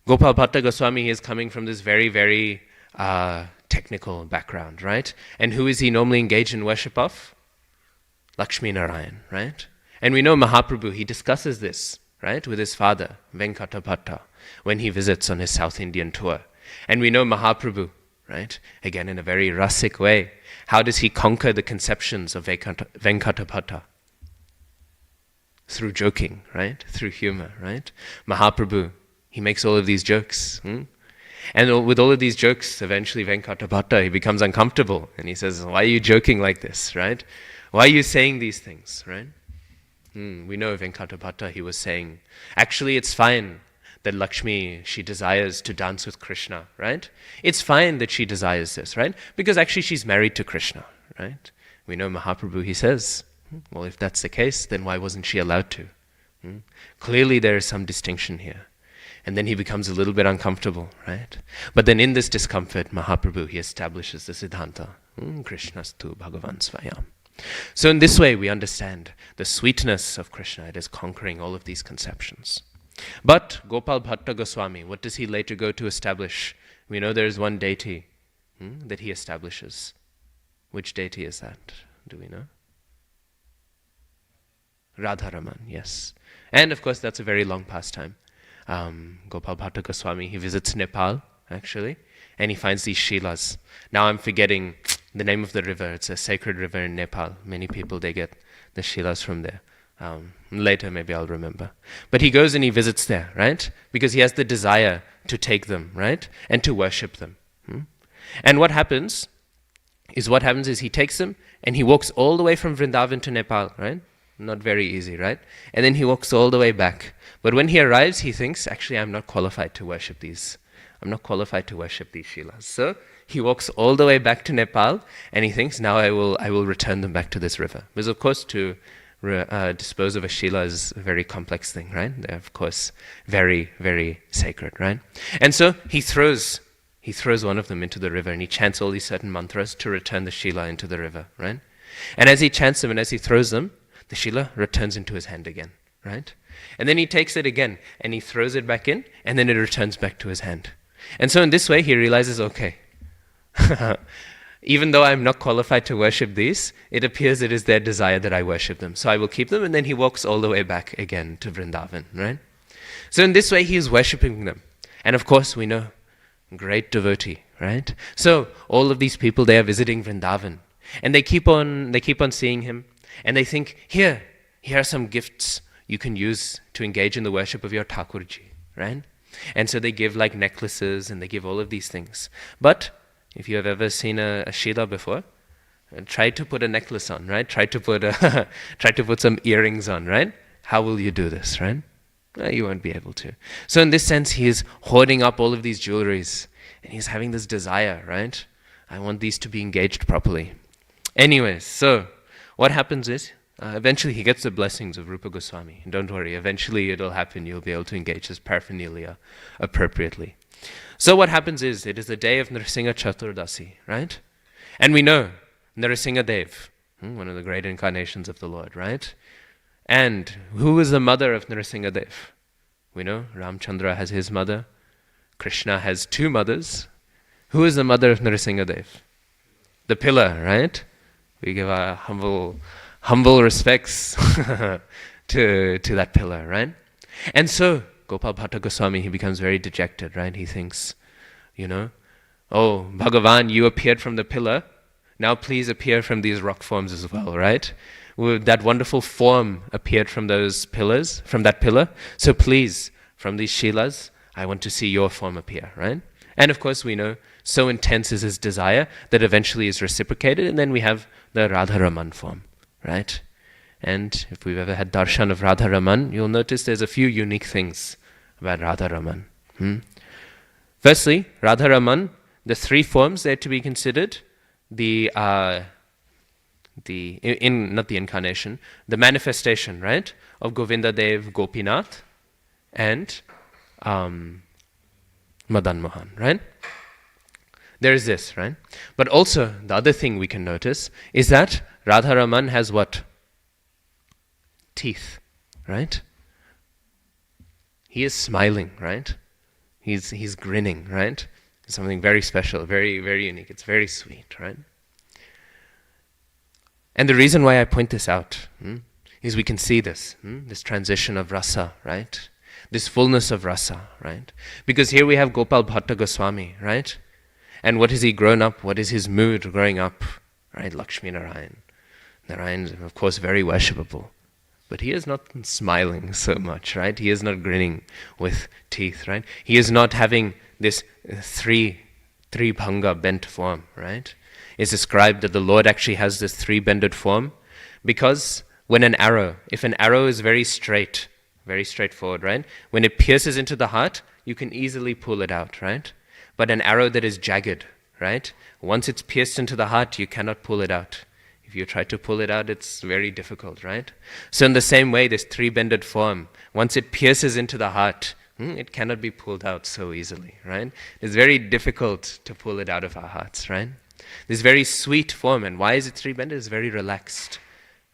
Gopal Bhatta Goswami is coming from this very, very technical background, right? And who is he normally engaged in worship of? Lakshmi Narayan, right? And we know Mahaprabhu, he discusses this, right, with his father, Venkata Bhatta, when he visits on his South Indian tour. And we know Mahaprabhu, right, again in a very rasic way, how does he conquer the conceptions of Venkata Bhatta? Through joking, right? Through humor, right? Mahaprabhu, he makes all of these jokes. And with all of these jokes, eventually Venkata Bhatta, he becomes uncomfortable. And he says, why are you joking like this, right? Why are you saying these things, right? We know Venkata Bhatta, he was saying, actually it's fine that Lakshmi, she desires to dance with Krishna, right? It's fine that she desires this, right? Because actually she's married to Krishna, right? We know Mahaprabhu, he says, well, if that's the case, then why wasn't she allowed to? Clearly there is some distinction here. And then he becomes a little bit uncomfortable, right? But then in this discomfort, Mahaprabhu, he establishes the Siddhanta. Krishnastu Bhagavan Svayam. So in this way, we understand the sweetness of Krishna. It is conquering all of these conceptions. But Gopal Bhatta Goswami, what does he later go to establish? We know there is one deity that he establishes. Which deity is that? Do we know? Radharaman, yes. And of course, that's a very long pastime. Gopal Bhatta Goswami, he visits Nepal, actually, and he finds these shilas. Now I'm forgetting the name of the river. It's a sacred river in Nepal. Many people, they get the shilas from there. Later, maybe I'll remember. But he goes and he visits there, right? Because he has the desire to take them, right? And to worship them. And what happens is he takes them and he walks all the way from Vrindavan to Nepal, right? Not very easy, right? And then he walks all the way back. But when he arrives, he thinks, actually, I'm not qualified to worship these. I'm not qualified to worship these shilas. So he walks all the way back to Nepal, and he thinks, now I will return them back to this river. Because of course, to dispose of a shila is a very complex thing, right? They're of course very, very sacred, right? And so he throws one of them into the river, and he chants all these certain mantras to return the shila into the river, right? And as he chants them and as he throws them, the shila returns into his hand again, right? And then he takes it again and he throws it back in, and then it returns back to his hand. And so in this way he realizes, okay, even though I'm not qualified to worship these, it appears it is their desire that I worship them. So I will keep them, and then he walks all the way back again to Vrindavan, right? So in this way he is worshipping them. And of course we know, great devotee, right? So all of these people, they are visiting Vrindavan, and they keep on seeing him, and they think, here are some gifts you can use to engage in the worship of your Thakurji, right? And so they give like necklaces, and they give all of these things. But if you have ever seen a shila before, try to put a necklace on, right? Try to put some earrings on, right? How will you do this, right? You won't be able to. So in this sense, he is hoarding up all of these jewelries, and he's having this desire, right? I want these to be engaged properly. Anyways, so what happens is, eventually he gets the blessings of Rupa Goswami. And don't worry, eventually it'll happen. You'll be able to engage his paraphernalia appropriately. So what happens is, it is the day of Nrsimha Chaturdasi, right? And we know Nrsimha Dev, one of the great incarnations of the Lord, right? And who is the mother of Nrsimha Dev? We know Ramchandra has his mother. Krishna has two mothers. Who is the mother of Nrsimha Dev? The pillar, right? We give our humble respects to that pillar, right? And so Gopal Bhatta Goswami, he becomes very dejected, right? He thinks, oh, Bhagavan, you appeared from the pillar. Now please appear from these rock forms as well, right? That wonderful form appeared from those pillars, from that pillar. So please, from these shilas, I want to see your form appear, right? And of course we know, so intense is his desire that eventually is reciprocated, and then we have the Radharaman form, right? And if we've ever had darshan of Radharaman, you'll notice there's a few unique things about Radharaman. Firstly, Radharaman, the three forms they're to be considered, not the incarnation, the manifestation, right, of Govinda Dev, Gopinath, and Madan Mohan, right? There is this, right? But also, the other thing we can notice is that Radharaman has what? Teeth, right? He is smiling, right? He's grinning, right? It's something very special, very, very unique. It's very sweet, right? And the reason why I point this out is we can see this transition of rasa, right? This fullness of rasa, right? Because here we have Gopal Bhatta Goswami, right? And what has he grown up? What is his mood growing up? Right? Lakshmi Narayan. Narayan is, of course, very worshipable. But he is not smiling so much, right? He is not grinning with teeth, right? He is not having this three bhanga bent form, right? It's described that the Lord actually has this three-bended form because if an arrow is very straight, very straightforward, right? When it pierces into the heart, you can easily pull it out, right? But an arrow that is jagged, right? Once it's pierced into the heart, you cannot pull it out. If you try to pull it out, it's very difficult, right? So in the same way, this three-bended form, once it pierces into the heart, it cannot be pulled out so easily, right? It's very difficult to pull it out of our hearts, right? This very sweet form, and why is it three-bended? It's very relaxed,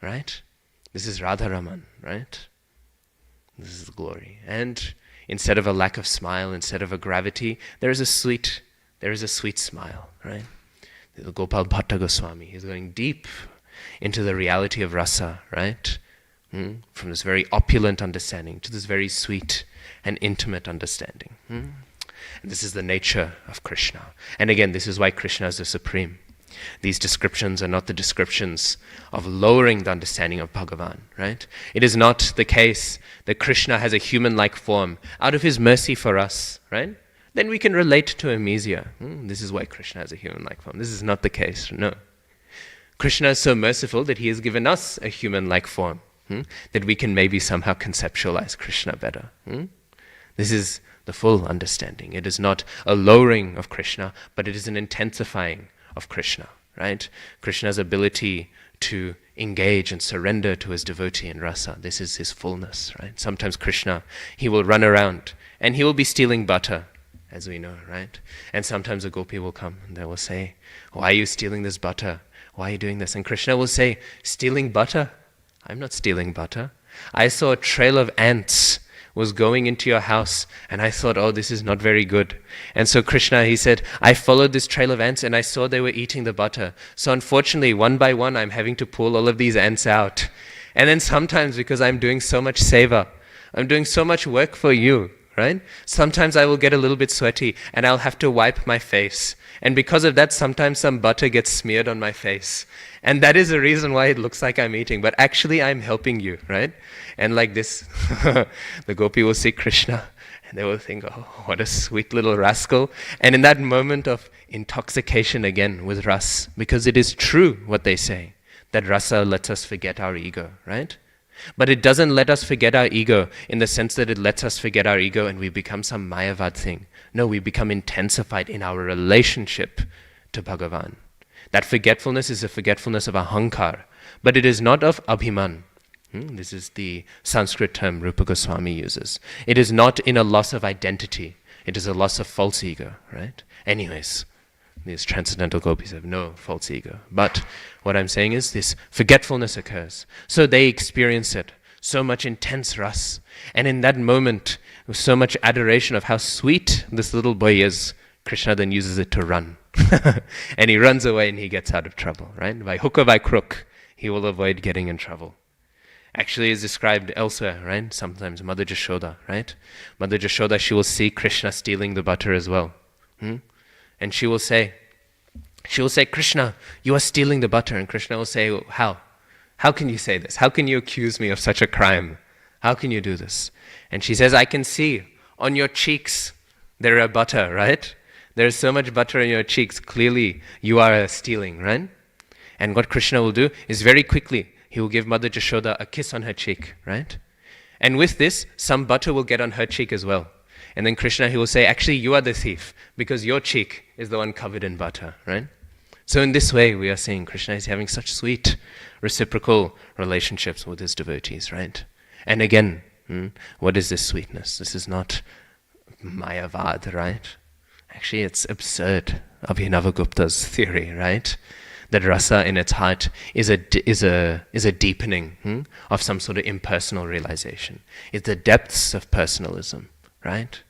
right? This is Radharaman, right? This is the glory. And instead of a lack of smile, instead of a gravity, there is a sweet smile, right? Gopal Bhatta Goswami, he's going deep into the reality of rasa, right? From this very opulent understanding to this very sweet and intimate understanding. And this is the nature of Krishna. And again, this is why Krishna is the supreme. These descriptions are not the descriptions of lowering the understanding of Bhagavan, right? It is not the case that Krishna has a human-like form out of his mercy for us, right? Then we can relate to him easier. This is why Krishna has a human-like form. This is not the case, no. Krishna is so merciful that he has given us a human-like form, that we can maybe somehow conceptualize Krishna better. This is the full understanding. It is not a lowering of Krishna, but it is an intensifying of Krishna, right? Krishna's ability to engage and surrender to his devotee in rasa. This is his fullness, right? Sometimes Krishna, he will run around and he will be stealing butter, as we know, right? And sometimes a gopi will come and they will say, why are you stealing this butter? Why are you doing this? And Krishna will say, stealing butter? I'm not stealing butter. I saw a trail of ants was going into your house, and I thought, oh, this is not very good. And so Krishna, he said, I followed this trail of ants and I saw they were eating the butter. So unfortunately, one by one, I'm having to pull all of these ants out. And then sometimes, because I'm doing so much seva, I'm doing so much work for you, right? Sometimes I will get a little bit sweaty and I'll have to wipe my face. And because of that, sometimes some butter gets smeared on my face. And that is the reason why it looks like I'm eating. But actually, I'm helping you, right? And like this, the gopi will see Krishna and they will think, oh, what a sweet little rascal. And in that moment of intoxication again with ras, because it is true what they say, that rasa lets us forget our ego, right? But it doesn't let us forget our ego in the sense that it lets us forget our ego and we become some mayavad thing. No, we become intensified in our relationship to Bhagavan. That forgetfulness is a forgetfulness of ahankar, but it is not of abhiman. This is the Sanskrit term Rupa Goswami uses. It is not in a loss of identity. It is a loss of false ego, right? Anyways, these transcendental gopis have no false ego. But what I'm saying is this forgetfulness occurs. So they experience it. So much intense ras. And in that moment, with so much adoration of how sweet this little boy is, Krishna then uses it to run. And he runs away and he gets out of trouble, right? By hook or by crook, he will avoid getting in trouble. Actually, is described elsewhere, right? Sometimes Mother Jashoda, right? Mother Jashoda, she will see Krishna stealing the butter as well. And she will say, Krishna, you are stealing the butter. And Krishna will say, how? How can you say this? How can you accuse me of such a crime? How can you do this? And she says, I can see on your cheeks there are butter, right? There is so much butter in your cheeks. Clearly, you are stealing, right? And what Krishna will do is very quickly, he will give Mother Jashoda a kiss on her cheek, right? And with this, some butter will get on her cheek as well. And then Krishna, he will say, actually, you are the thief because your cheek is the one covered in butter, right? So in this way, we are seeing Krishna is having such sweet reciprocal relationships with his devotees, right? And again, what is this sweetness? This is not mayavad, right? Actually, it's absurd. Abhinavagupta's theory, right? That rasa in its heart is a deepening of some sort of impersonal realization. It's the depths of personalism, right?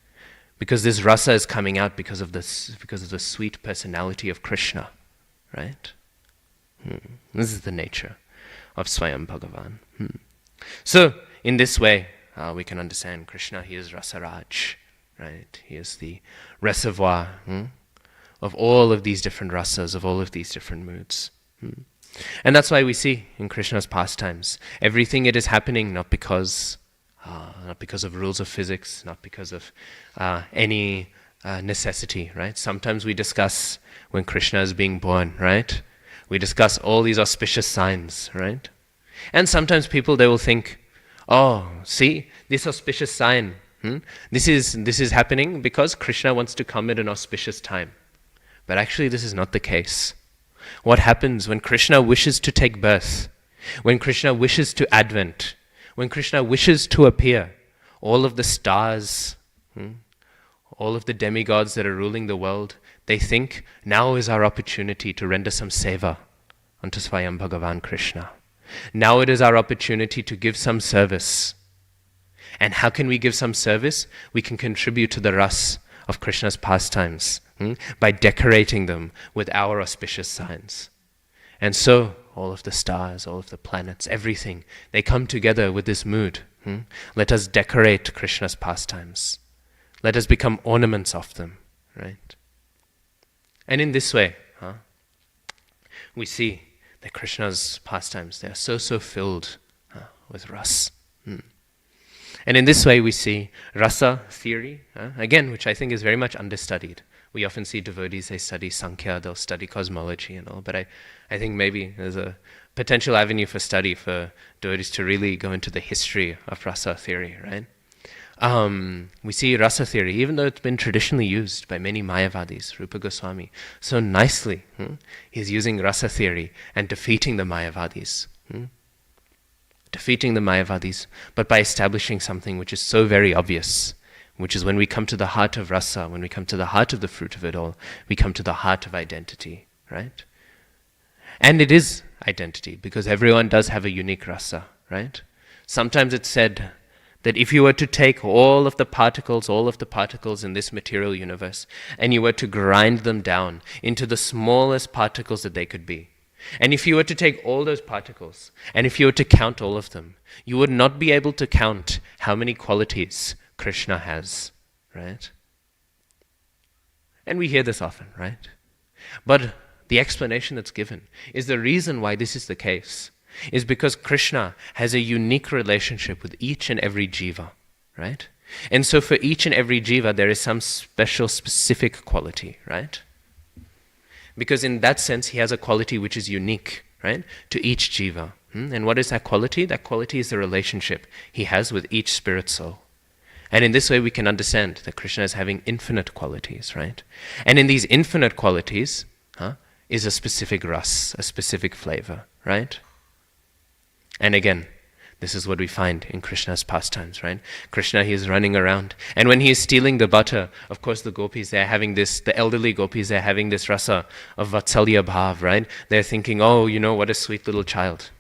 Because this rasa is coming out because of the sweet personality of Krishna, right? This is the nature of Swayam Bhagavan. So, in this way, we can understand Krishna, he is Rasaraj, right? He is the reservoir of all of these different rasas, of all of these different moods. And that's why we see in Krishna's pastimes, everything it is happening not because of rules of physics, not because of any necessity, right? Sometimes we discuss when Krishna is being born, right? We discuss all these auspicious signs, right? And sometimes people, they will think, oh, see, this auspicious sign, this is happening because Krishna wants to come at an auspicious time. But actually, this is not the case. What happens when Krishna wishes to take birth, when Krishna wishes to advent, when Krishna wishes to appear, all of the stars, all of the demigods that are ruling the world, they think, now is our opportunity to render some seva unto Swayam Bhagavan Krishna. Now it is our opportunity to give some service. And how can we give some service? We can contribute to the ras of Krishna's pastimes by decorating them with our auspicious signs. And so, all of the stars, all of the planets, everything, they come together with this mood. Let us decorate Krishna's pastimes. Let us become ornaments of them, right? And in this way, we see that Krishna's pastimes, they are so filled with ras. And in this way we see rasa theory, again, which I think is very much understudied. We often see devotees, they study Sankhya, they'll study cosmology and all, but I think maybe there's a potential avenue for study for devotees to really go into the history of rasa theory, right? We see rasa theory, even though it's been traditionally used by many Mayavadis, Rupa Goswami, so nicely, he's using rasa theory and defeating the Mayavadis. Defeating the Mayavadis, but by establishing something which is so very obvious, which is when we come to the heart of rasa, when we come to the heart of the fruit of it all, we come to the heart of identity, right? And it is identity, because everyone does have a unique rasa, right? Sometimes it's said that if you were to take all of the particles in this material universe, and you were to grind them down into the smallest particles that they could be, and if you were to take all those particles, and if you were to count all of them, you would not be able to count how many qualities Krishna has, right? And we hear this often, right? But the explanation that's given is the reason why this is the case is because Krishna has a unique relationship with each and every jiva, right? And so for each and every jiva, there is some special, specific quality, right? Because in that sense, he has a quality which is unique, right, to each jiva. And what is that quality? That quality is the relationship he has with each spirit soul. And in this way, we can understand that Krishna is having infinite qualities, right? And in these infinite qualities is a specific ras, a specific flavor, right? And again, this is what we find in Krishna's pastimes, right? Krishna, he is running around. And when he is stealing the butter, of course the gopis, they're having this, the elderly gopis, they're having this rasa of vatsalya bhav, right? They're thinking, oh, what a sweet little child.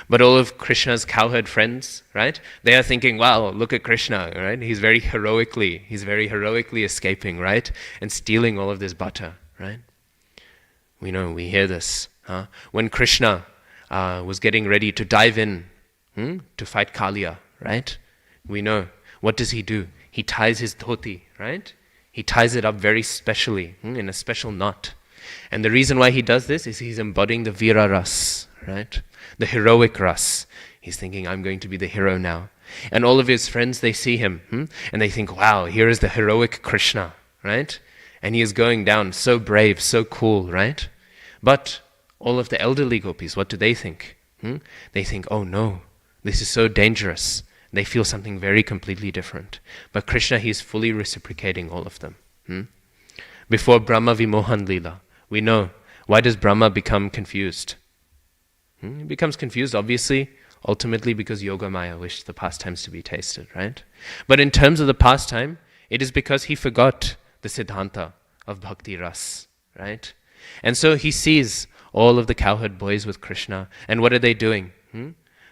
But all of Krishna's cowherd friends, right? They are thinking, wow, look at Krishna, right? He's very heroically escaping, right? And stealing all of this butter, right? We hear this. When Krishna was getting ready to dive in to fight Kaliya, right? We know. What does he do? He ties his dhoti, right? He ties it up very specially, in a special knot. And the reason why he does this is he's embodying the Vira Ras, right? The heroic Ras. He's thinking, I'm going to be the hero now. And all of his friends, they see him, and they think, wow, here is the heroic Krishna, right? And he is going down so brave, so cool, right? But all of the elderly gopis, what do they think? They think, oh no, this is so dangerous. They feel something very completely different. But Krishna, he is fully reciprocating all of them. Before Brahma Vimohan Lila, we know, why does Brahma become confused? He becomes confused, obviously, ultimately because Yogamaya wished the pastimes to be tasted, right? But in terms of the pastime, it is because he forgot the Siddhanta of Bhakti Ras, right? And so he sees all of the cowherd boys with Krishna, and what are they doing?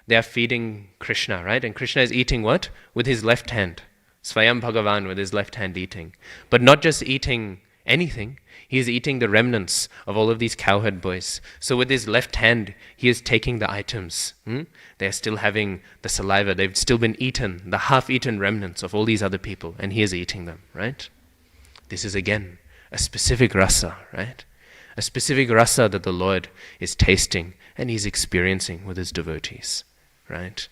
They are feeding Krishna, right? And Krishna is eating what? With his left hand. Swayam Bhagavan with his left hand eating. But not just eating anything, he is eating the remnants of all of these cowherd boys. So with his left hand, he is taking the items. They are still having the saliva. They've still been eaten, the half-eaten remnants of all these other people, and he is eating them, right? This is again a specific rasa, right? A specific rasa that the Lord is tasting and he's experiencing with his devotees, right?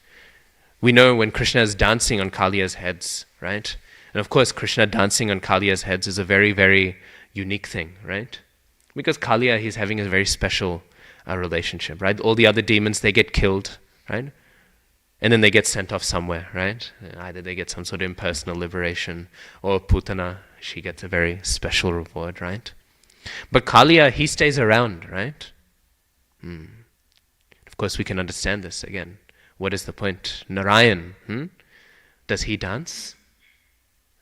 We know when Krishna is dancing on Kaliya's heads, right? And of course, Krishna dancing on Kaliya's heads is a very, very unique thing, right? Because Kaliya, he's having a very special relationship, right? All the other demons, they get killed, right? And then they get sent off somewhere, right? Either they get some sort of impersonal liberation, or Putana, she gets a very special reward, right? But Kaliya, he stays around, right? Of course, we can understand this again. What is the point? Narayan, does he dance?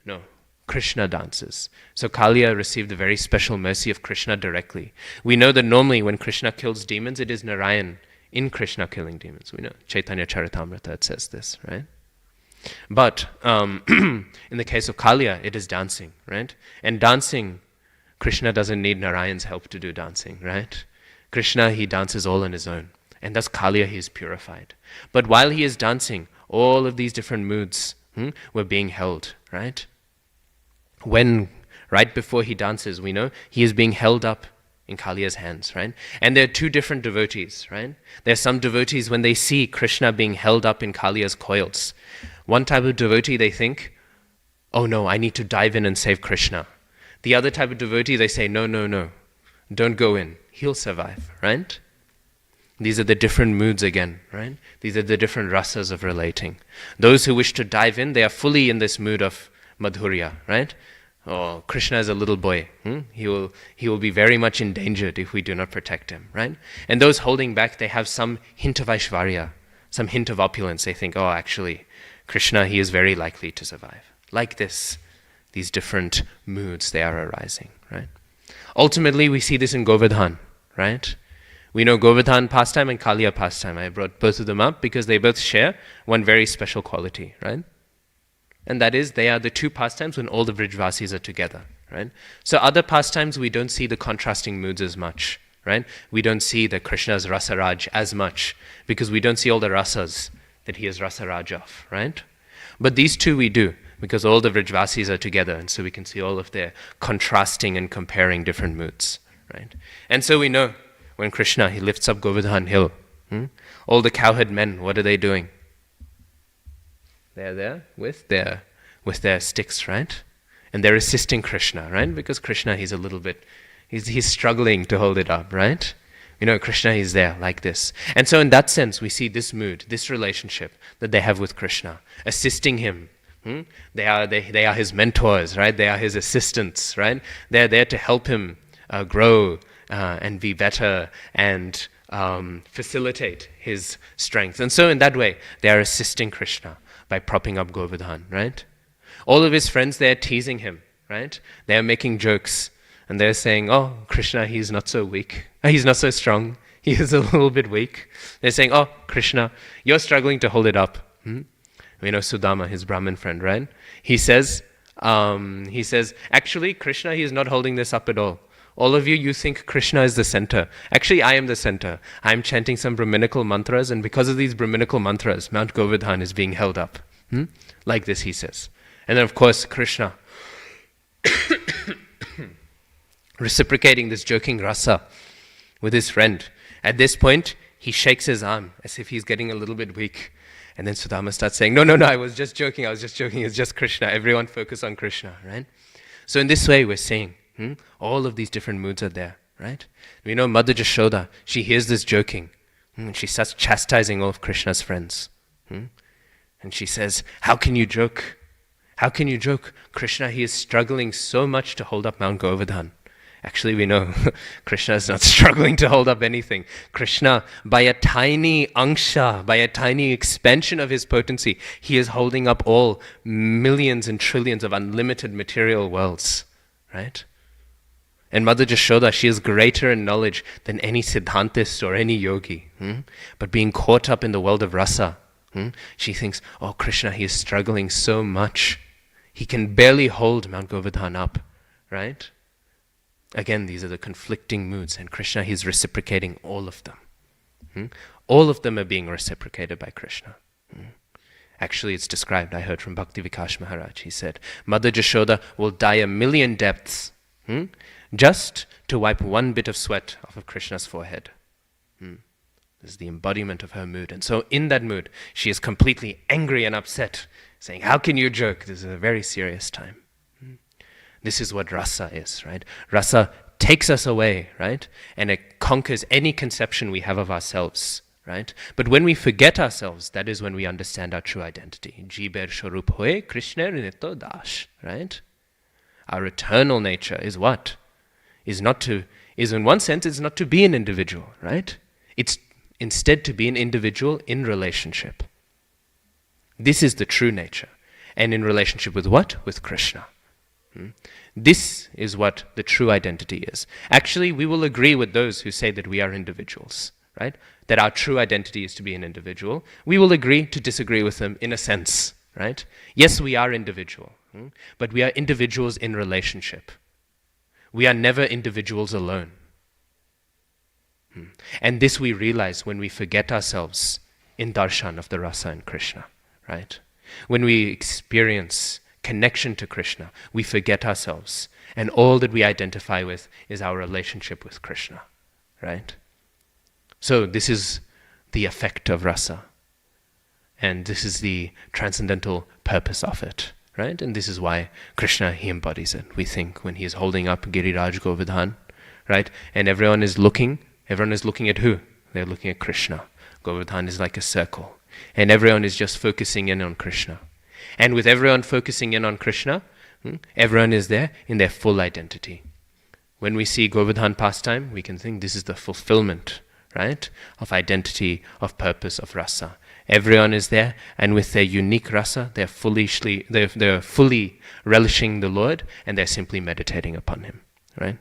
No, Krishna dances. So Kaliya received the very special mercy of Krishna directly. We know that normally when Krishna kills demons, it is Narayan in Krishna killing demons. We know, Chaitanya Charitamrita, it says this, right? But in the case of Kaliya, it is dancing, right? And dancing Krishna doesn't need Narayan's help to do dancing, right? Krishna, he dances all on his own. And thus Kaliya, he is purified. But while he is dancing, all of these different moods were being held, right? When, right before he dances, we know he is being held up in Kaliya's hands, right? And there are two different devotees, right? There are some devotees, when they see Krishna being held up in Kaliya's coils, one type of devotee, they think, oh no, I need to dive in and save Krishna. The other type of devotee, they say, no, no, no, don't go in. He'll survive, right? These are the different moods again, right? These are the different rasas of relating. Those who wish to dive in, they are fully in this mood of madhurya, right? Oh, Krishna is a little boy. He will be very much endangered if we do not protect him, right? And those holding back, they have some hint of Aishvarya, some hint of opulence. They think, oh, actually, Krishna, he is very likely to survive. Like this, these different moods, they are arising, right? Ultimately, we see this in Govardhan, right? We know Govardhan pastime and Kaliya pastime. I brought both of them up because they both share one very special quality, right? And that is, they are the two pastimes when all the Vrijvasis are together, right? So other pastimes, we don't see the contrasting moods as much, right? We don't see the Krishna's Rasaraj as much because we don't see all the rasas that he is Rasaraj of, right? But these two we do because all the Vrijvasis are together, and so we can see all of their contrasting and comparing different moods, right? And so we know when Krishna, he lifts up Govardhan hill, all the cowherd men, what are they doing? They're there with their sticks, right? And they're assisting Krishna, right? Because Krishna, he's a little bit, he's struggling to hold it up, right? You know, Krishna is there like this. And so in that sense, we see this mood, this relationship that they have with Krishna, assisting him. They are his mentors, right? They are his assistants, right? They're there to help him grow and be better and facilitate his strength. And so in that way, they are assisting Krishna by propping up Govardhan, right? All of his friends, they're teasing him, right? They're making jokes. And they're saying, oh, Krishna, he's not so weak. He's not so strong. He is a little bit weak. They're saying, oh, Krishna, you're struggling to hold it up. We know Sudama, his Brahmin friend, right? He says, actually, Krishna, he is not holding this up at all. All of you, you think Krishna is the center. Actually, I am the center. I'm chanting some Brahminical mantras, and because of these Brahminical mantras, Mount Govardhan is being held up. Like this, he says. And then, of course, Krishna, reciprocating this joking rasa with his friend. At this point, he shakes his arm as if he's getting a little bit weak. And then Sudama starts saying, no, I was just joking. It's just Krishna. Everyone focus on Krishna, right? So in this way, we're saying, all of these different moods are there, right? We know Mother Jashoda, she hears this joking. And she starts chastising all of Krishna's friends. And she says, how can you joke? How can you joke? Krishna, he is struggling so much to hold up Mount Govardhan. Actually, we know Krishna is not struggling to hold up anything. Krishna, by a tiny angsha, by a tiny expansion of his potency, he is holding up all millions and trillions of unlimited material worlds, right? And Mother Jashoda, she is greater in knowledge than any Siddhantist or any yogi. But being caught up in the world of rasa, she thinks, oh, Krishna, he is struggling so much. He can barely hold Mount Govardhan up, right? Again, these are the conflicting moods, and Krishna, he's reciprocating all of them. All of them are being reciprocated by Krishna. Actually, it's described, I heard from Bhakti Vikas Maharaj, he said, Mother Jashoda will die 1,000,000 deaths just to wipe one bit of sweat off of Krishna's forehead. This is the embodiment of her mood. And so in that mood, she is completely angry and upset, saying, how can you joke? This is a very serious time. This is what rasa is, right? Rasa takes us away, right? And it conquers any conception we have of ourselves, right? But when we forget ourselves, that is when we understand our true identity. Jiber shorup hoye Krishna nito dash, right? Our eternal nature is what? Is in one sense, it's not to be an individual, right? It's instead to be an individual in relationship. This is the true nature. And in relationship with what? With Krishna. This is what the true identity is. Actually, we will agree with those who say that we are individuals, right? That our true identity is to be an individual. We will agree to disagree with them in a sense, right? Yes, we are individual, but we are individuals in relationship. We are never individuals alone. And this we realize when we forget ourselves in darshan of the rasa in Krishna, right? When we experience connection to Krishna, we forget ourselves. And all that we identify with is our relationship with Krishna, right? So this is the effect of rasa. And this is the transcendental purpose of it, right? And this is why Krishna, he embodies it. We think when he is holding up Giriraj Govardhan, right? And everyone is looking at who? They're looking at Krishna. Govardhan is like a circle. And everyone is just focusing in on Krishna. And with everyone focusing in on Krishna, everyone is there in their full identity. When we see Govardhan pastime, we can think this is the fulfillment, right, of identity, of purpose, of rasa. Everyone is there, and with their unique rasa, they're fully relishing the Lord, and they're simply meditating upon Him, right?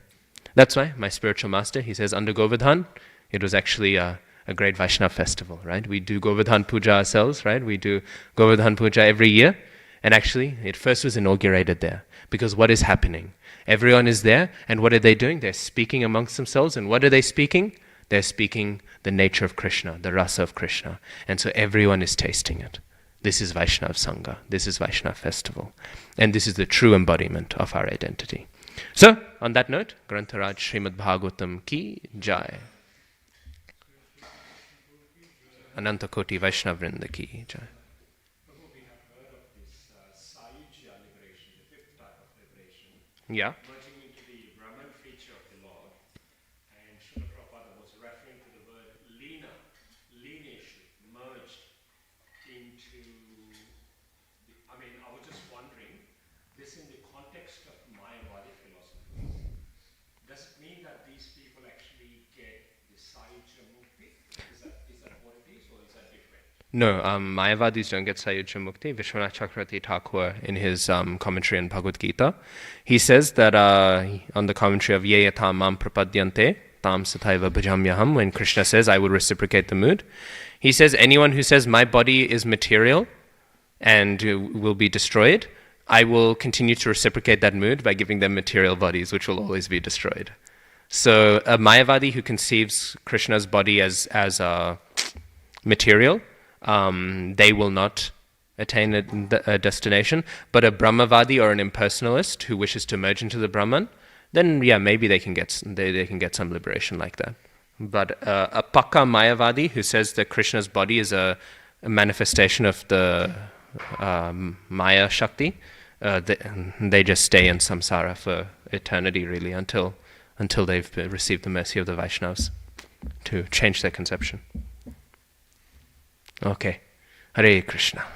That's why my spiritual master, he says, under Govardhan, it was actually a great Vaishnava festival, right? We do Govardhan Puja ourselves, right? We do Govardhan Puja every year, and actually, it first was inaugurated there, because what is happening? Everyone is there, and what are they doing? They're speaking amongst themselves, and what are they speaking? They're speaking the nature of Krishna, the rasa of Krishna. And so everyone is tasting it. This is Vaishnava Sangha. This is Vaishnava Festival. And this is the true embodiment of our identity. So, on that note, Grantharaj Srimad Bhagavatam ki jai. Ananta Koti Vaishnava Vrinda ki jai. We have heard of this Sayujya liberation, the fifth type of liberation. Yeah. Merging into the Brahman feature of the Lord. And Srila Prabhupada was referring to the word lina, lineage, merged into I was just wondering, this in the context of Mayavadi philosophy, does it mean that these people actually get the Sayujya Mukti? Is that what it is, or is that different? No, Mayavadis don't get Sayujya Mukti. Vishwanath Chakravarti Thakur, in his commentary on Bhagavad Gita, he says that on the commentary of Ye Yatha Mam Prapadyante Tam Sathaiva Bhajamyaham, when Krishna says, I will reciprocate the mood, he says, anyone who says, my body is material and will be destroyed, I will continue to reciprocate that mood by giving them material bodies, which will always be destroyed. So a Mayavadi who conceives Krishna's body as material, they will not attain a destination. But a Brahmavadi or an impersonalist who wishes to merge into the Brahman, then yeah, maybe they can get some liberation like that. But a Pakka Mayavadi who says that Krishna's body is a manifestation of the Maya Shakti, they just stay in samsara for eternity, really, until they've received the mercy of the Vaishnavas to change their conception. Okay. Hare Krishna.